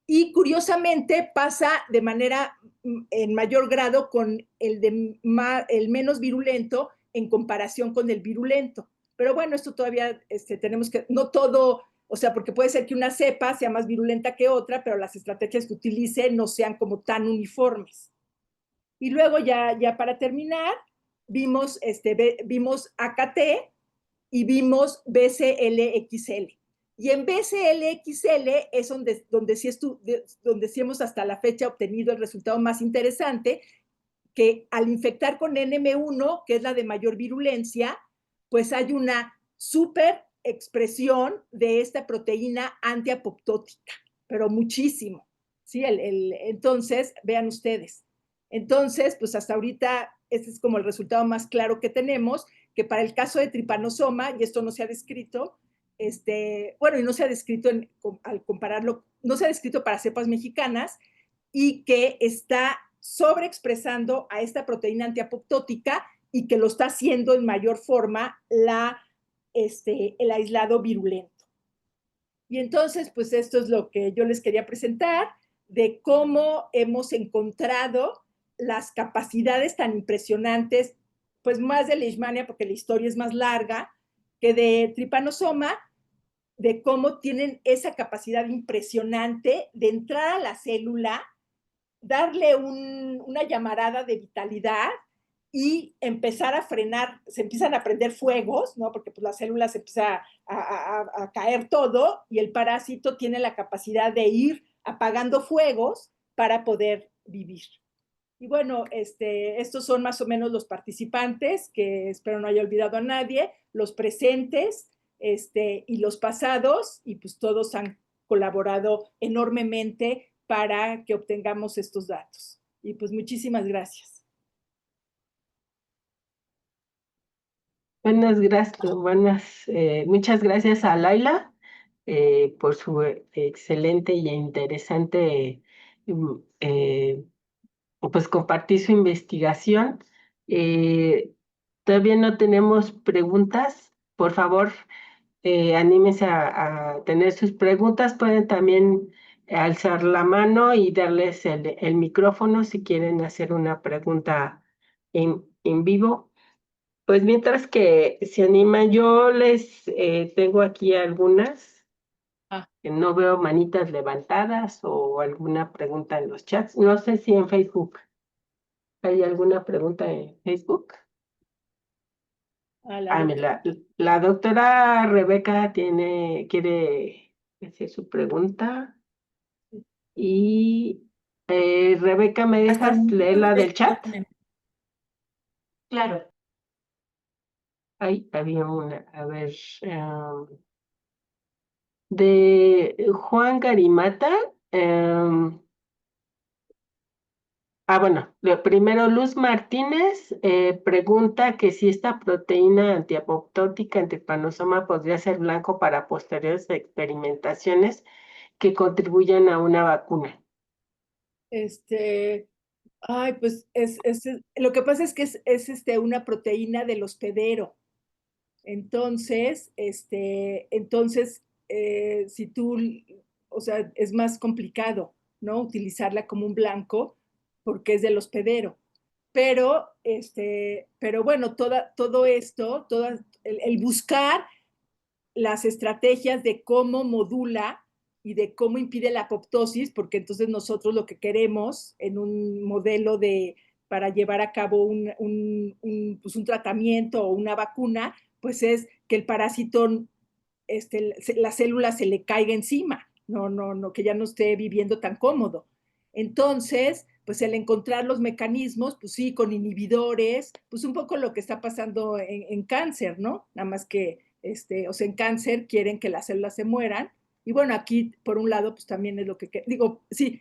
Speaker 2: Y curiosamente pasa de manera en mayor grado con el menos virulento en comparación con el virulento. Pero bueno, esto todavía tenemos que, no todo, o sea, porque puede ser que una cepa sea más virulenta que otra, pero las estrategias que utilice no sean como tan uniformes. Y luego ya para terminar, vimos AKT y vimos BCL-XL. Y en BCL-XL es donde sí hemos hasta la fecha obtenido el resultado más interesante, que al infectar con NM1, que es la de mayor virulencia, pues hay una súper expresión de esta proteína antiapoptótica, pero muchísimo. ¿Sí? Entonces, vean ustedes. Entonces, pues hasta ahorita, este es como el resultado más claro que tenemos, que para el caso de tripanosoma, y esto no se ha descrito, bueno, y no se ha descrito al compararlo, no se ha descrito para cepas mexicanas, y que está sobreexpresando a esta proteína antiapoptótica y que lo está haciendo en mayor forma el aislado virulento. Y entonces, pues esto es lo que yo les quería presentar, de cómo hemos encontrado las capacidades tan impresionantes, pues más de Leishmania, porque la historia es más larga, que de tripanosoma, de cómo tienen esa capacidad impresionante de entrar a la célula, darle una llamarada de vitalidad y empezar a frenar, se empiezan a prender fuegos, ¿no? Porque pues las células se empieza a caer todo, y el parásito tiene la capacidad de ir apagando fuegos para poder vivir. Y bueno, estos son más o menos los participantes, que espero no haya olvidado a nadie, los presentes y los pasados, y pues todos han colaborado enormemente para que obtengamos estos datos. Y pues muchísimas gracias.
Speaker 1: Muchas gracias a Laila por su excelente y interesante mm, eh, pues compartir su investigación. Eh, Todavía no tenemos preguntas. Por favor, anímense a tener sus preguntas. Pueden también alzar la mano y darles el micrófono si quieren hacer una pregunta en vivo. Pues mientras que se animan, yo les tengo aquí algunas.
Speaker 2: Ah,
Speaker 1: Que no veo manitas levantadas o alguna pregunta en los chats. No sé si en Facebook hay alguna pregunta en Facebook.
Speaker 2: a la
Speaker 1: Ah,
Speaker 2: doctora.
Speaker 1: la doctora Rebeca quiere hacer su pregunta. Y Rebeca, ¿me
Speaker 3: Hasta el
Speaker 1: dejas leer
Speaker 3: momento no
Speaker 1: la del
Speaker 3: veo
Speaker 1: chat?
Speaker 3: claro.
Speaker 1: Ahí había una, a ver, de Juan Garimata. Bueno, primero Luz Martínez pregunta que si esta proteína antiapoptótica en trypanosoma podría ser blanco para posteriores experimentaciones que contribuyan a una vacuna.
Speaker 2: Ay, pues lo que pasa es que es una proteína del hospedero. Entonces, si tú, o sea, es más complicado, ¿no? Utilizarla como un blanco porque es del hospedero. Pero bueno, todo esto, el buscar las estrategias de cómo modula y de cómo impide la apoptosis, porque entonces nosotros lo que queremos en un modelo para llevar a cabo pues un tratamiento o una vacuna, pues es que el parásito, la célula se le caiga encima, no, que ya no esté viviendo tan cómodo. Entonces, pues el encontrar los mecanismos, pues sí, con inhibidores, pues un poco lo que está pasando en cáncer, ¿no? Nada más que, o sea, en cáncer quieren que las células se mueran. Y bueno, aquí, por un lado, pues también es lo que, digo, sí,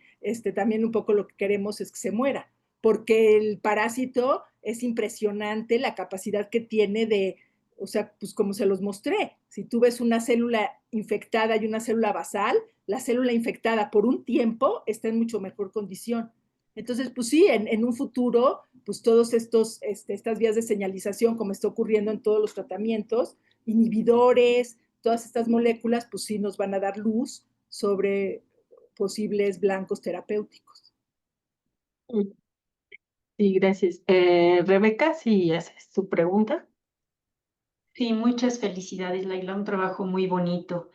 Speaker 2: también un poco lo que queremos es que se muera, porque el parásito es impresionante la capacidad que tiene o sea, pues como se los mostré, si tú ves una célula infectada y una célula basal, la célula infectada por un tiempo está en mucho mejor condición. Entonces, pues sí, en un futuro, pues todos estas vías de señalización, como está ocurriendo en todos los tratamientos, inhibidores, todas estas moléculas, pues sí nos van a dar luz sobre posibles blancos terapéuticos.
Speaker 1: Sí, gracias. Rebeca, si haces tu pregunta.
Speaker 3: Sí, muchas felicidades, Laila, un trabajo muy bonito.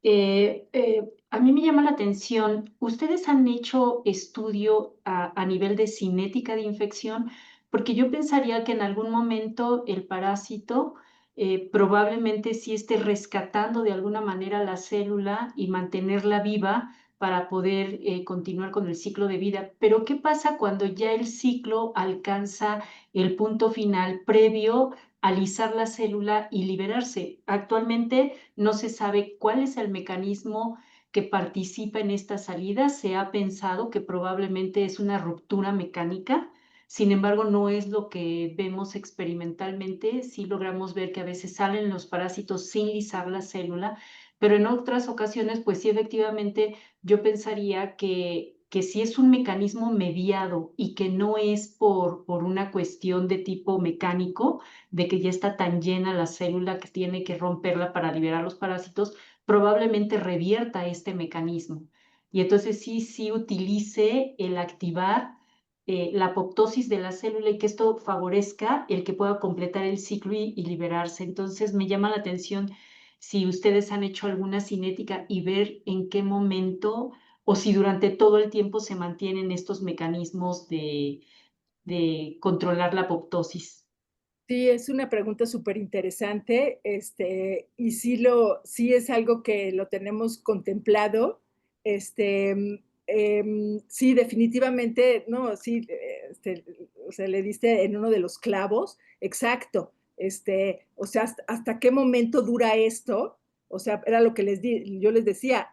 Speaker 3: A mí me llama la atención, ¿ustedes han hecho estudio a nivel de cinética de infección? Porque yo pensaría que en algún momento el parásito probablemente sí esté rescatando de alguna manera la célula y mantenerla viva para poder continuar con el ciclo de vida. Pero ¿qué pasa cuando ya el ciclo alcanza el punto final previo alisar la célula y liberarse? Actualmente no se sabe cuál es el mecanismo que participa en esta salida. Se ha pensado que probablemente es una ruptura mecánica. Sin embargo, no es lo que vemos experimentalmente. Sí logramos ver que a veces salen los parásitos sin lisar la célula, pero en otras ocasiones, pues sí, efectivamente, yo pensaría que sí es un mecanismo mediado y que no es por una cuestión de tipo mecánico, de que ya está tan llena la célula que tiene que romperla para liberar los parásitos, probablemente revierta este mecanismo. Y entonces sí utilice el activar la apoptosis de la célula y que esto favorezca el que pueda completar el ciclo y liberarse. Entonces me llama la atención si ustedes han hecho alguna cinética y ver en qué momento o si durante todo el tiempo se mantienen estos mecanismos de controlar la apoptosis.
Speaker 2: Sí, es una pregunta súper interesante, y sí es algo que lo tenemos contemplado. Sí, definitivamente, no, sí, o sea, le diste en uno de los clavos, exacto. O sea, hasta qué momento dura esto. O sea, era lo que yo les decía,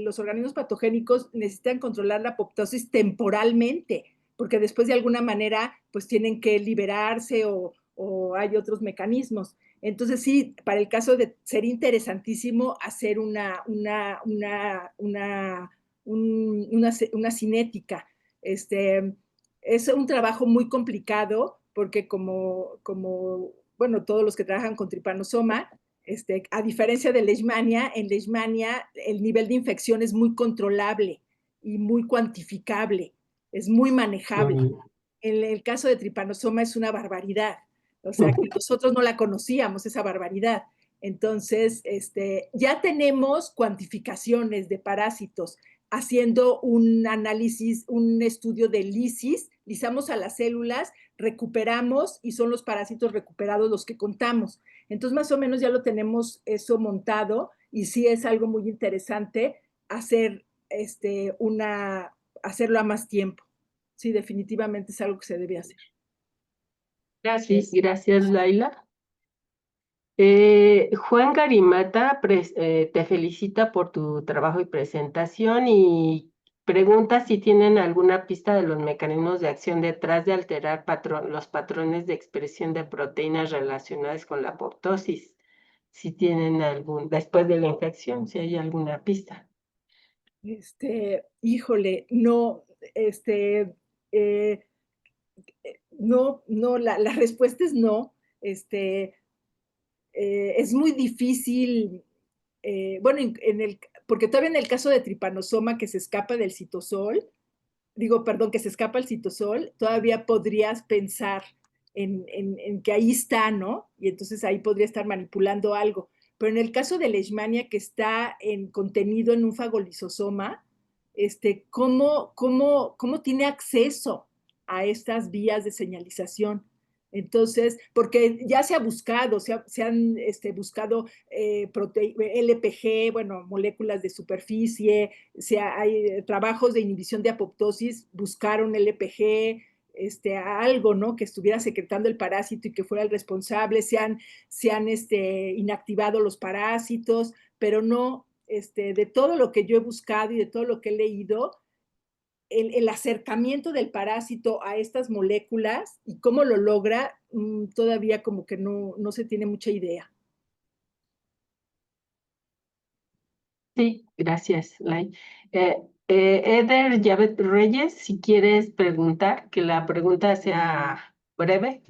Speaker 2: los organismos patogénicos necesitan controlar la apoptosis temporalmente, porque después de alguna manera, pues tienen que liberarse o hay otros mecanismos. Entonces, sí, para el caso de ser interesantísimo hacer una cinética. Es un trabajo muy complicado porque bueno, todos los que trabajan con tripanosoma, a diferencia de Leishmania, en Leishmania el nivel de infección es muy controlable y muy cuantificable, es muy manejable. En el caso de tripanosoma es una barbaridad. O sea, que nosotros no la conocíamos, esa barbaridad. Entonces, ya tenemos cuantificaciones de parásitos haciendo un análisis, un estudio de lisis, lisamos a las células, recuperamos y son los parásitos recuperados los que contamos. Entonces, más o menos ya lo tenemos eso montado y sí es algo muy interesante hacer hacerlo a más tiempo. Sí, definitivamente es algo que se debe hacer.
Speaker 1: Gracias, gracias, Laila. Juan Garimata te felicita por tu trabajo y presentación y pregunta si tienen alguna pista de los mecanismos de acción detrás de alterar los patrones de expresión de proteínas relacionadas con la apoptosis. Si tienen después de la infección, si hay alguna pista.
Speaker 2: Híjole, no, eh, no, la respuesta es no. Es muy difícil, bueno, porque todavía en el caso de tripanosoma que se escapa del citosol, perdón, que se escapa el citosol, todavía podrías pensar en que ahí está, ¿no? Y entonces ahí podría estar manipulando algo. Pero en el caso de Leishmania, que está contenido en un fagolisosoma, ¿cómo tiene acceso a estas vías de señalización? Entonces, porque ya se ha buscado, se han buscado LPG, bueno, moléculas de superficie, hay trabajos de inhibición de apoptosis, buscaron LPG, algo, ¿no? Que estuviera secretando el parásito y que fuera el responsable, se han inactivado los parásitos, pero no, de todo lo que yo he buscado y de todo lo que he leído, el acercamiento del parásito a estas moléculas y cómo lo logra, todavía como que no se tiene mucha idea.
Speaker 1: Sí, gracias, Lai. Eder Yavet Reyes, si quieres preguntar, que la pregunta sea breve,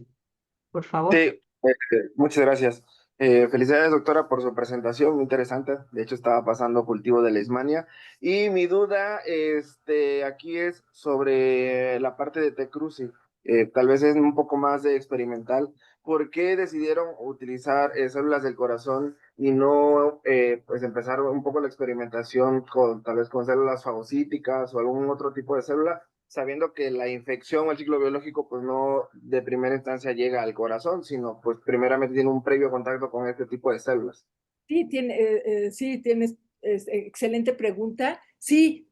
Speaker 1: por favor.
Speaker 4: Sí, muchas gracias. Felicidades, doctora, por su presentación, muy interesante. De hecho, estaba pasando cultivo de leishmania. Y mi duda, aquí es sobre la parte de T-Cruci. Tal vez es un poco más de experimental. ¿Por qué decidieron utilizar células del corazón y no, pues, empezar un poco la experimentación tal vez con células fagocíticas o algún otro tipo de célula? Sabiendo que la infección o el ciclo biológico pues no de primera instancia llega al corazón, sino pues primeramente tiene un previo contacto con este tipo de células.
Speaker 2: Sí, tienes excelente pregunta. Sí,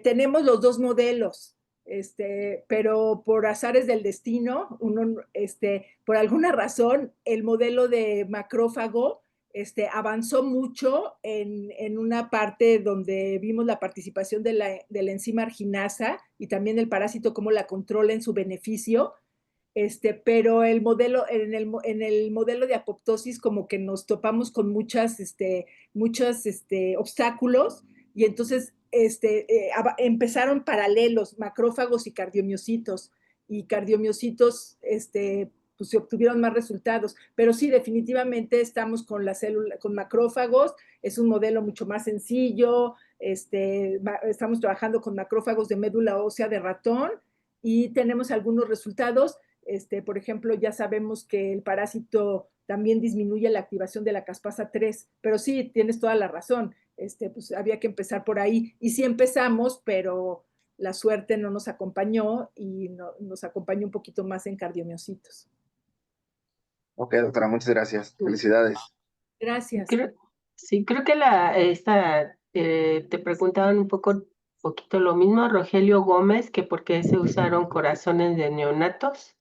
Speaker 2: tenemos los dos modelos, pero por azares del destino, por alguna razón, el modelo de macrófago avanzó mucho en una parte donde vimos la participación de la enzima arginasa y también el parásito, cómo la controla en su beneficio. Pero en el modelo de apoptosis como que nos topamos con muchos obstáculos y entonces empezaron paralelos, macrófagos y cardiomiocitos pues se obtuvieron más resultados, pero sí, definitivamente estamos con con macrófagos, es un modelo mucho más sencillo, estamos trabajando con macrófagos de médula ósea de ratón y tenemos algunos resultados. Por ejemplo, ya sabemos que el parásito también disminuye la activación de la caspasa 3, pero sí, tienes toda la razón, pues había que empezar por ahí. Y sí empezamos, pero la suerte no nos acompañó y nos acompañó un poquito más en cardiomiocitos.
Speaker 4: Ok, doctora, muchas gracias. Felicidades.
Speaker 2: Gracias.
Speaker 1: Sí, creo que te preguntaban un poquito lo mismo, Rogelio Gómez, que por qué se usaron corazones de neonatos.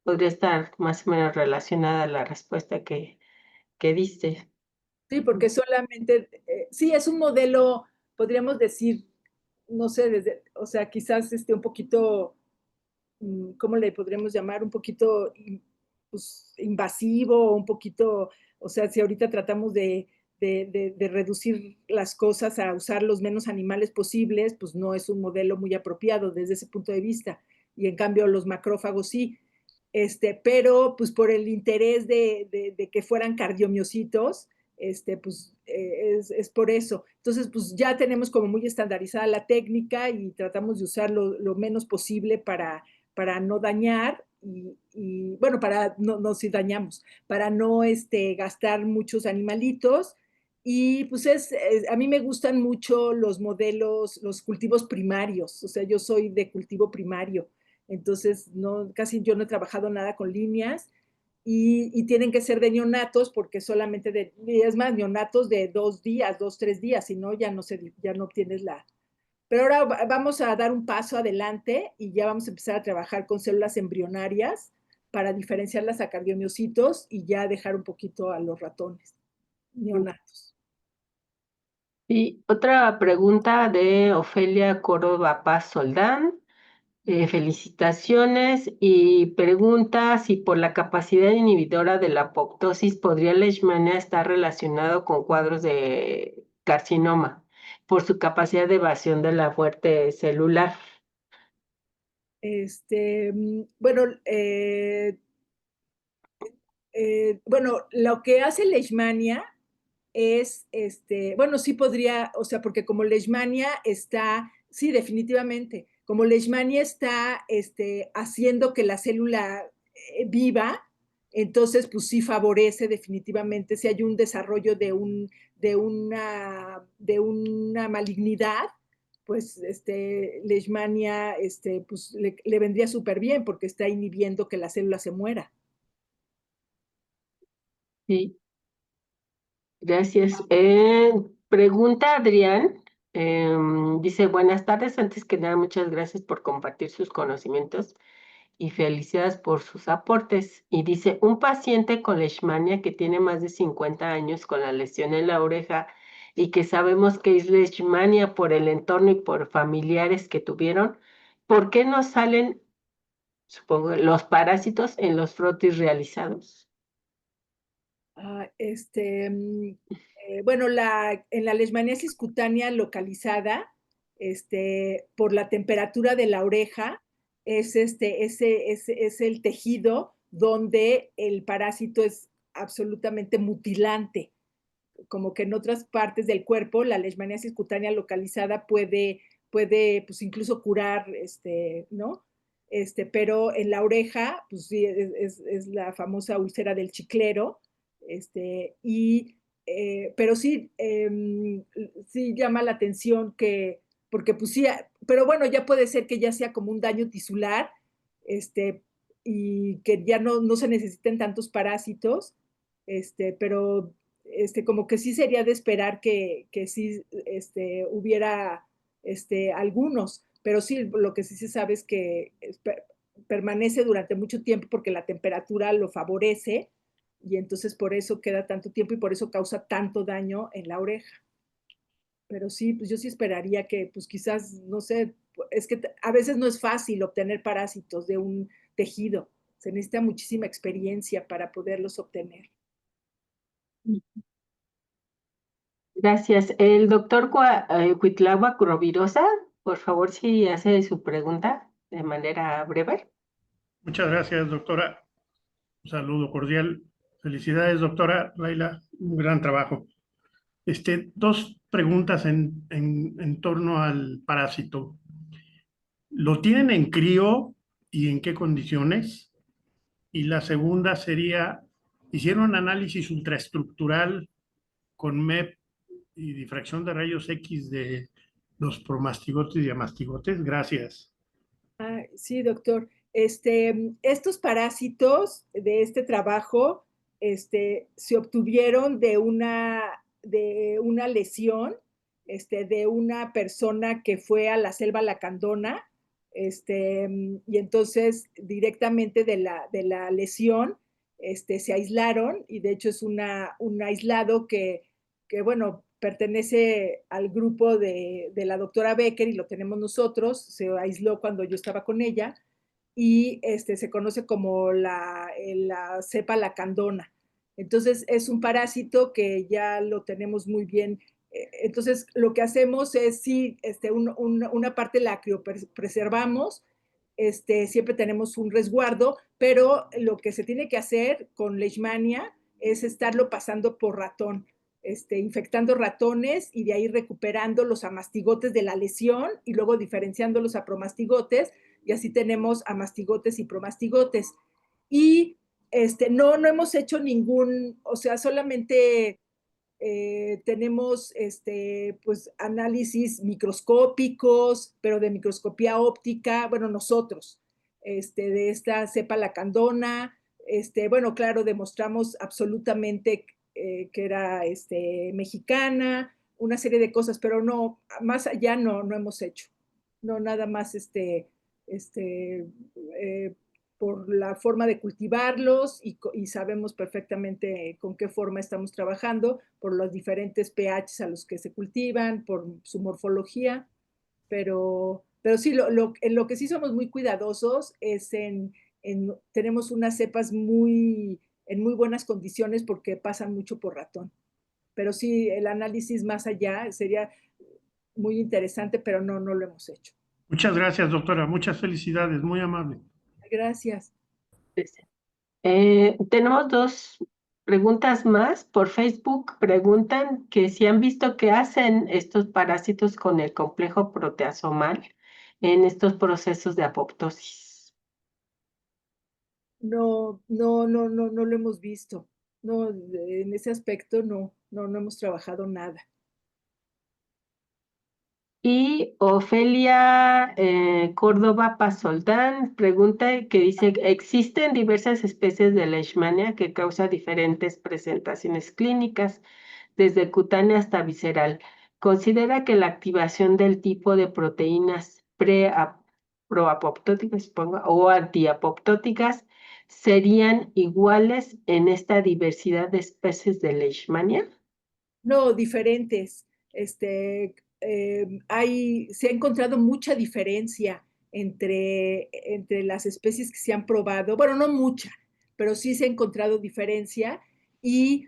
Speaker 1: Podría estar más o menos relacionada a la respuesta que diste.
Speaker 2: Sí, porque solamente, sí, es un modelo, podríamos decir, no sé, o sea, quizás un poquito, ¿cómo le podríamos llamar? Un poquito pues, invasivo, un poquito O sea, si ahorita tratamos de reducir las cosas a usar los menos animales posibles, pues no es un modelo muy apropiado desde ese punto de vista. Y en cambio los macrófagos sí. Pero pues por el interés de que fueran cardiomiocitos, pues es por eso. Entonces, pues ya tenemos como muy estandarizada la técnica y tratamos de usar lo menos posible para no dañar y bueno, para no si dañamos, para no gastar muchos animalitos. Y pues a mí me gustan mucho los modelos, los cultivos primarios, o sea, yo soy de cultivo primario, entonces no, casi yo no he trabajado nada con líneas y tienen que ser de neonatos porque solamente es más, neonatos de 2 días, 2, 3 días, si no, ya no obtienes la... Pero ahora vamos a dar un paso adelante y ya vamos a empezar a trabajar con células embrionarias para diferenciarlas a cardiomiocitos y ya dejar un poquito a los ratones neonatos.
Speaker 1: Y otra pregunta de Ofelia Córdoba Paz Soldán. Felicitaciones y pregunta si por la capacidad inhibidora de la apoptosis podría la leishmania estar relacionado con cuadros de carcinoma por su capacidad de evasión de la muerte celular.
Speaker 2: Bueno, bueno, lo que hace leishmania es, bueno, sí podría, o sea, porque como leishmania está, sí, definitivamente, como leishmania está haciendo que la célula viva, entonces, pues sí favorece definitivamente si hay un desarrollo de una malignidad, pues leishmania pues, le vendría súper bien porque está inhibiendo que la célula se muera.
Speaker 1: Sí, gracias. Pregunta Adrián. Dice, buenas tardes. Antes que nada, muchas gracias por compartir sus conocimientos y felicidades por sus aportes. Y dice, un paciente con leishmania que tiene más de 50 años con la lesión en la oreja y que sabemos que es leishmania por el entorno y por familiares que tuvieron, ¿por qué no salen, supongo, los parásitos en los frotis realizados?
Speaker 2: Bueno, en la leishmaniasis cutánea localizada, por la temperatura de la oreja, es el tejido donde el parásito es absolutamente mutilante, como que en otras partes del cuerpo la leishmaniasis cutánea localizada puede pues incluso curar, ¿no? Pero en la oreja, pues sí, es la famosa úlcera del chiclero, pero sí, sí llama la atención porque pues sí, pero bueno, ya puede ser que ya sea como un daño tisular, y que ya no se necesiten tantos parásitos, pero como que sí sería de esperar que sí hubiera algunos, pero sí, lo que sí se sabe es que permanece durante mucho tiempo porque la temperatura lo favorece y entonces por eso queda tanto tiempo y por eso causa tanto daño en la oreja. Pero sí, pues yo sí esperaría que, pues quizás, no sé, es que a veces no es fácil obtener parásitos de un tejido, se necesita muchísima experiencia para poderlos obtener.
Speaker 1: Gracias. El doctor Cuitláhuac Rovirosa, por favor, si hace su pregunta de manera breve.
Speaker 5: Muchas gracias, doctora. Un saludo cordial. Felicidades, doctora Laila. Un gran trabajo. Dos preguntas en torno al parásito. ¿Lo tienen en crío y en qué condiciones? Y la segunda sería, ¿hicieron análisis ultraestructural con MEP y difracción de rayos X de los promastigotes y diamastigotes? Gracias.
Speaker 2: Sí, doctor. Estos parásitos de este trabajo se obtuvieron de una lesión de una persona que fue a la selva lacandona, y entonces directamente de la lesión se aislaron y de hecho es un aislado que, bueno, pertenece al grupo de la doctora Becker y lo tenemos nosotros, se aisló cuando yo estaba con ella y se conoce como la cepa lacandona. Entonces, es un parásito que ya lo tenemos muy bien. Entonces, lo que hacemos es, sí, una parte la criopreservamos, siempre tenemos un resguardo, pero lo que se tiene que hacer con Leishmania es estarlo pasando por ratón, infectando ratones y de ahí recuperando los amastigotes de la lesión y luego diferenciando los apromastigotes, y así tenemos amastigotes y promastigotes. Y no hemos hecho ningún, o sea, solamente tenemos pues análisis microscópicos, pero de microscopía óptica, bueno, nosotros, de esta cepa lacandona, bueno, claro, demostramos absolutamente que era mexicana, una serie de cosas, pero no, más allá no hemos hecho. No, nada más eh, por la forma de cultivarlos y sabemos perfectamente con qué forma estamos trabajando, por los diferentes pHs a los que se cultivan, por su morfología, pero sí, en lo que sí somos muy cuidadosos es tenemos unas cepas en muy buenas condiciones porque pasan mucho por ratón. Pero sí, el análisis más allá sería muy interesante, pero no lo hemos hecho.
Speaker 5: Muchas gracias, doctora. Muchas felicidades. Muy amable.
Speaker 2: Gracias.
Speaker 1: Tenemos dos preguntas más. Por Facebook preguntan que si han visto qué hacen estos parásitos con el complejo proteasomal en estos procesos de apoptosis.
Speaker 2: No lo hemos visto. No, en ese aspecto no hemos trabajado nada.
Speaker 1: Y Ofelia Córdoba Pasoldán pregunta que dice, ¿existen diversas especies de Leishmania que causan diferentes presentaciones clínicas, desde cutánea hasta visceral? ¿Considera que la activación del tipo de proteínas proapoptóticas, supongo, o antiapoptóticas serían iguales en esta diversidad de especies de Leishmania?
Speaker 2: No, diferentes. Se ha encontrado mucha diferencia entre las especies que se han probado. Bueno, no mucha, pero sí se ha encontrado diferencia y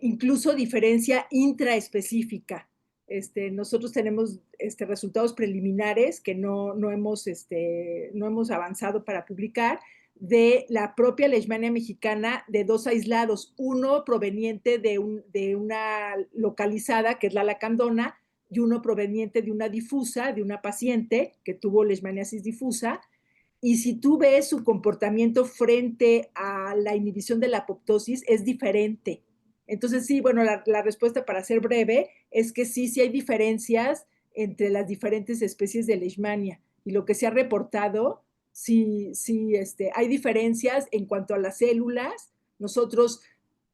Speaker 2: incluso diferencia intraespecífica. Nosotros tenemos resultados preliminares que no hemos avanzado para publicar, de la propia Leishmania mexicana, de dos aislados, uno proveniente de una localizada, que es la lacandona, y uno proveniente de una difusa, de una paciente que tuvo leishmaniasis difusa. Y si tú ves su comportamiento frente a la inhibición de la apoptosis, es diferente. Entonces, sí, bueno, la respuesta, para ser breve, es que sí hay diferencias entre las diferentes especies de Leishmania. Y lo que se ha reportado, sí, hay diferencias en cuanto a las células. Nosotros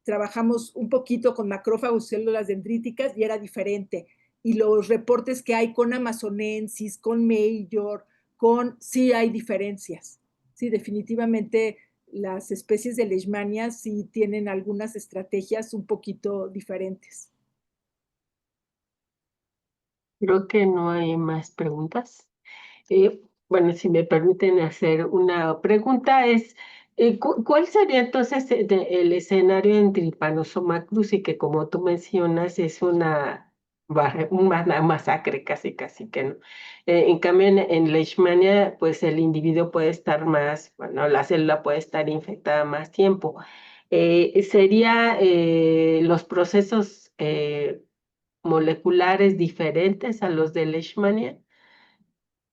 Speaker 2: trabajamos un poquito con macrófagos, células dendríticas, y era diferente. Y los reportes que hay con amazonensis, con Major, sí hay diferencias. Sí, definitivamente las especies de Leishmania sí tienen algunas estrategias un poquito diferentes.
Speaker 1: Creo que no hay más preguntas. Bueno, si me permiten hacer una pregunta, ¿cuál sería entonces el escenario en Trypanosoma cruzi, que como tú mencionas es una masacre casi que no? En cambio, en Leishmania, pues el individuo puede estar más, bueno, la célula puede estar infectada más tiempo. ¿Sería los procesos moleculares diferentes a los de Leishmania?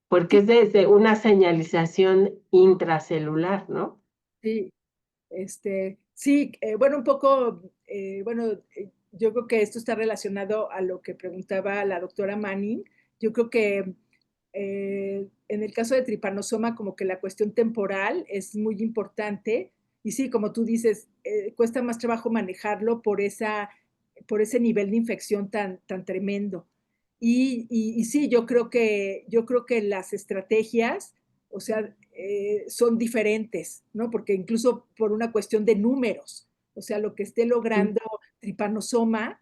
Speaker 1: Porque es desde una señalización intracelular, ¿no?
Speaker 2: Sí, sí, bueno, un poco, yo creo que esto está relacionado a lo que preguntaba la doctora Manning. Yo creo que en el caso de Trypanosoma, como que la cuestión temporal es muy importante. Y sí, como tú dices, cuesta más trabajo manejarlo por ese nivel de infección tan tremendo. Y sí, yo creo que las estrategias, o sea, son diferentes, ¿no? Porque incluso por una cuestión de números, o sea, lo que esté logrando Trypanosoma,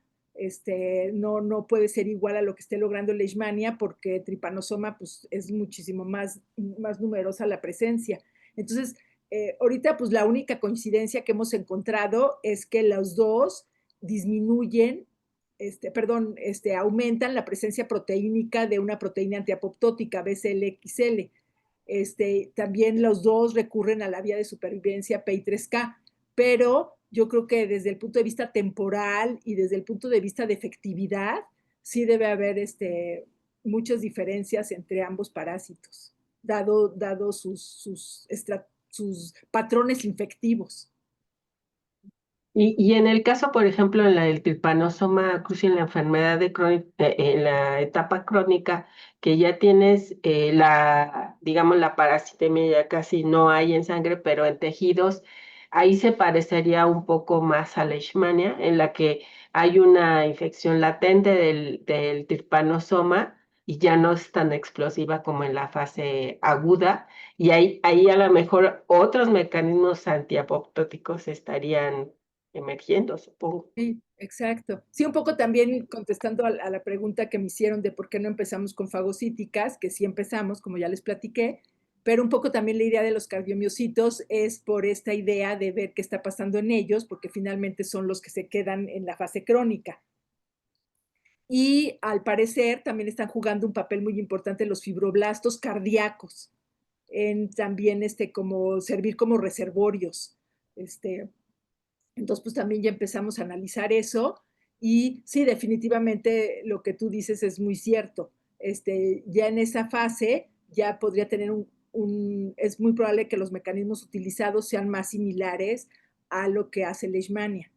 Speaker 2: no puede ser igual a lo que esté logrando Leishmania, porque Trypanosoma pues, es muchísimo más numerosa la presencia. Entonces, ahorita pues la única coincidencia que hemos encontrado es que los dos disminuyen, aumentan la presencia proteínica de una proteína antiapoptótica, BCL-XL. También los dos recurren a la vía de supervivencia PI3K, pero yo creo que desde el punto de vista temporal y desde el punto de vista de efectividad, sí debe haber muchas diferencias entre ambos parásitos, dado sus patrones infectivos.
Speaker 1: Y en el caso, por ejemplo, en la del trypanosoma cruzi, en la enfermedad en la etapa crónica, que ya tienes digamos, la parasitemia ya casi no hay en sangre, pero en tejidos, ahí se parecería un poco más a la leishmania, en la que hay una infección latente del trypanosoma y ya no es tan explosiva como en la fase aguda, y ahí a lo mejor otros mecanismos antiapoptóticos estarían emergiendo, supongo.
Speaker 2: Sí, exacto. Sí, un poco también contestando a la pregunta que me hicieron de por qué no empezamos con fagocíticas, que sí empezamos, como ya les platiqué, pero un poco también la idea de los cardiomiocitos es por esta idea de ver qué está pasando en ellos, porque finalmente son los que se quedan en la fase crónica. Y al parecer también están jugando un papel muy importante los fibroblastos cardíacos, en también como servir como reservorios. Entonces, pues también ya empezamos a analizar eso y sí, definitivamente lo que tú dices es muy cierto. Ya en esa fase ya podría tener es muy probable que los mecanismos utilizados sean más similares a lo que hace Leishmania,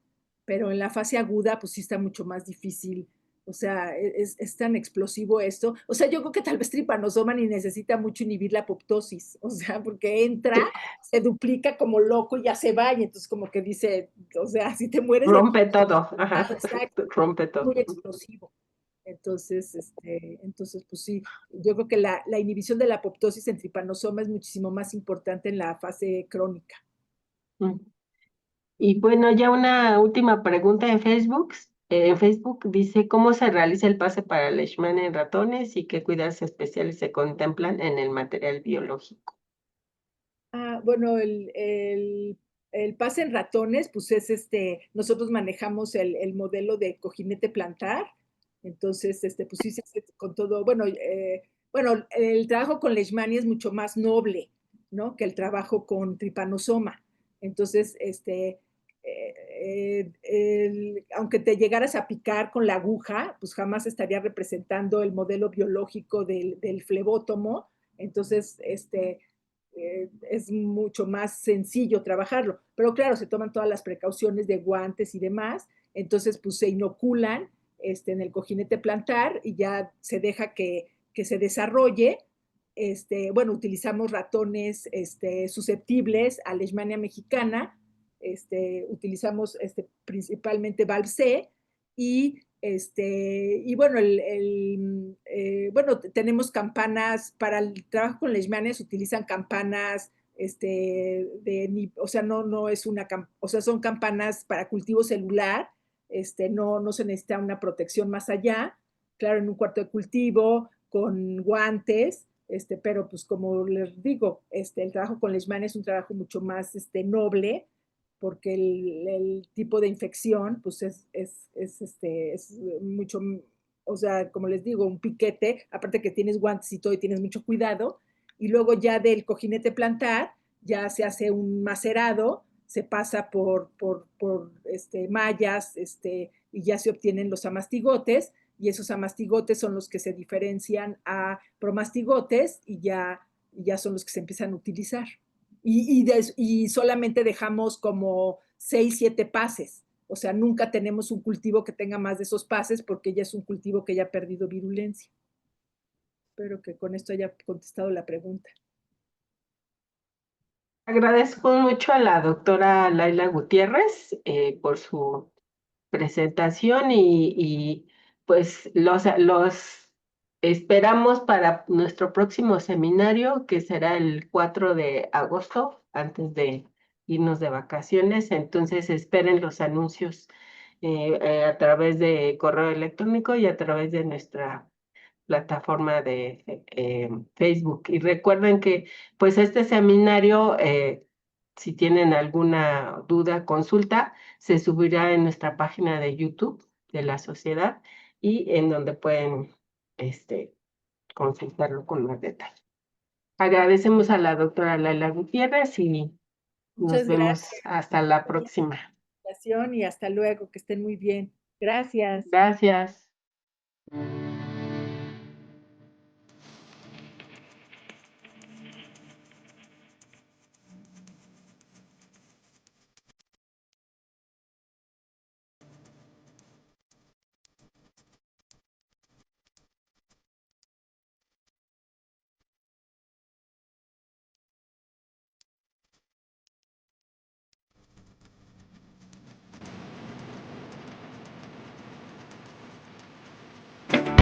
Speaker 2: pero en la fase aguda pues sí está mucho más difícil. O sea, es tan explosivo esto. O sea, yo creo que tal vez Trypanosoma ni necesita mucho inhibir la apoptosis. O sea, porque entra, se duplica como loco y ya se va. Y entonces como que dice, o sea, si te mueres de...
Speaker 1: Rompe todo, ajá,
Speaker 2: Exacto,
Speaker 1: rompe todo.
Speaker 2: muy explosivo. Entonces, pues sí, yo creo que la inhibición de la apoptosis en Trypanosoma es muchísimo más importante en la fase crónica.
Speaker 1: Y bueno, ya una última pregunta en Facebook. En Facebook dice, ¿cómo se realiza el pase para Leishmania en ratones y qué cuidados especiales se contemplan en el material biológico?
Speaker 2: Bueno, el pase en ratones, pues es nosotros manejamos el modelo de cojinete plantar, entonces, pues sí, con todo, bueno, el trabajo con Leishmania es mucho más noble, ¿no? Que el trabajo con Trypanosoma. Entonces, aunque te llegaras a picar con la aguja, pues jamás estaría representando el modelo biológico del flebótomo. Entonces, es mucho más sencillo trabajarlo. Pero claro, se toman todas las precauciones de guantes y demás, entonces pues se inoculan en el cojinete plantar y ya se deja que se desarrolle. Bueno, utilizamos ratones susceptibles a Leishmania mexicana, utilizamos principalmente Valve C y bueno, bueno, tenemos campanas para el trabajo con Leishmania, se utilizan campanas, o sea, no es o sea, son campanas para cultivo celular, no se necesita una protección más allá, claro, en un cuarto de cultivo, con guantes, pero pues como les digo, el trabajo con Leishmania es un trabajo mucho más noble, porque el tipo de infección, pues es mucho, o sea, como les digo, un piquete, aparte que tienes guantes y todo y tienes mucho cuidado, y luego ya del cojinete plantar, ya se hace un macerado, se pasa por mallas, y ya se obtienen los amastigotes, y esos amastigotes son los que se diferencian a promastigotes y ya son los que se empiezan a utilizar. Y solamente dejamos como 6, 7 pases. O sea, nunca tenemos un cultivo que tenga más de esos pases porque ya es un cultivo que ya ha perdido virulencia. Espero que con esto haya contestado la pregunta.
Speaker 1: Agradezco mucho a la doctora Laila Gutiérrez por su presentación y pues los esperamos para nuestro próximo seminario, que será el 4 de agosto, antes de irnos de vacaciones. Entonces esperen los anuncios a través de correo electrónico y a través de nuestra plataforma de Facebook. Y recuerden que pues este seminario si tienen alguna duda, consulta, se subirá en nuestra página de YouTube de la sociedad y en donde pueden consultarlo con más detalle. Agradecemos a la doctora Laila Gutiérrez y nos
Speaker 2: Muchas
Speaker 1: vemos
Speaker 2: gracias
Speaker 1: hasta la
Speaker 2: por la
Speaker 1: próxima.
Speaker 2: invitación y hasta luego, que estén muy bien. Gracias.
Speaker 1: Gracias.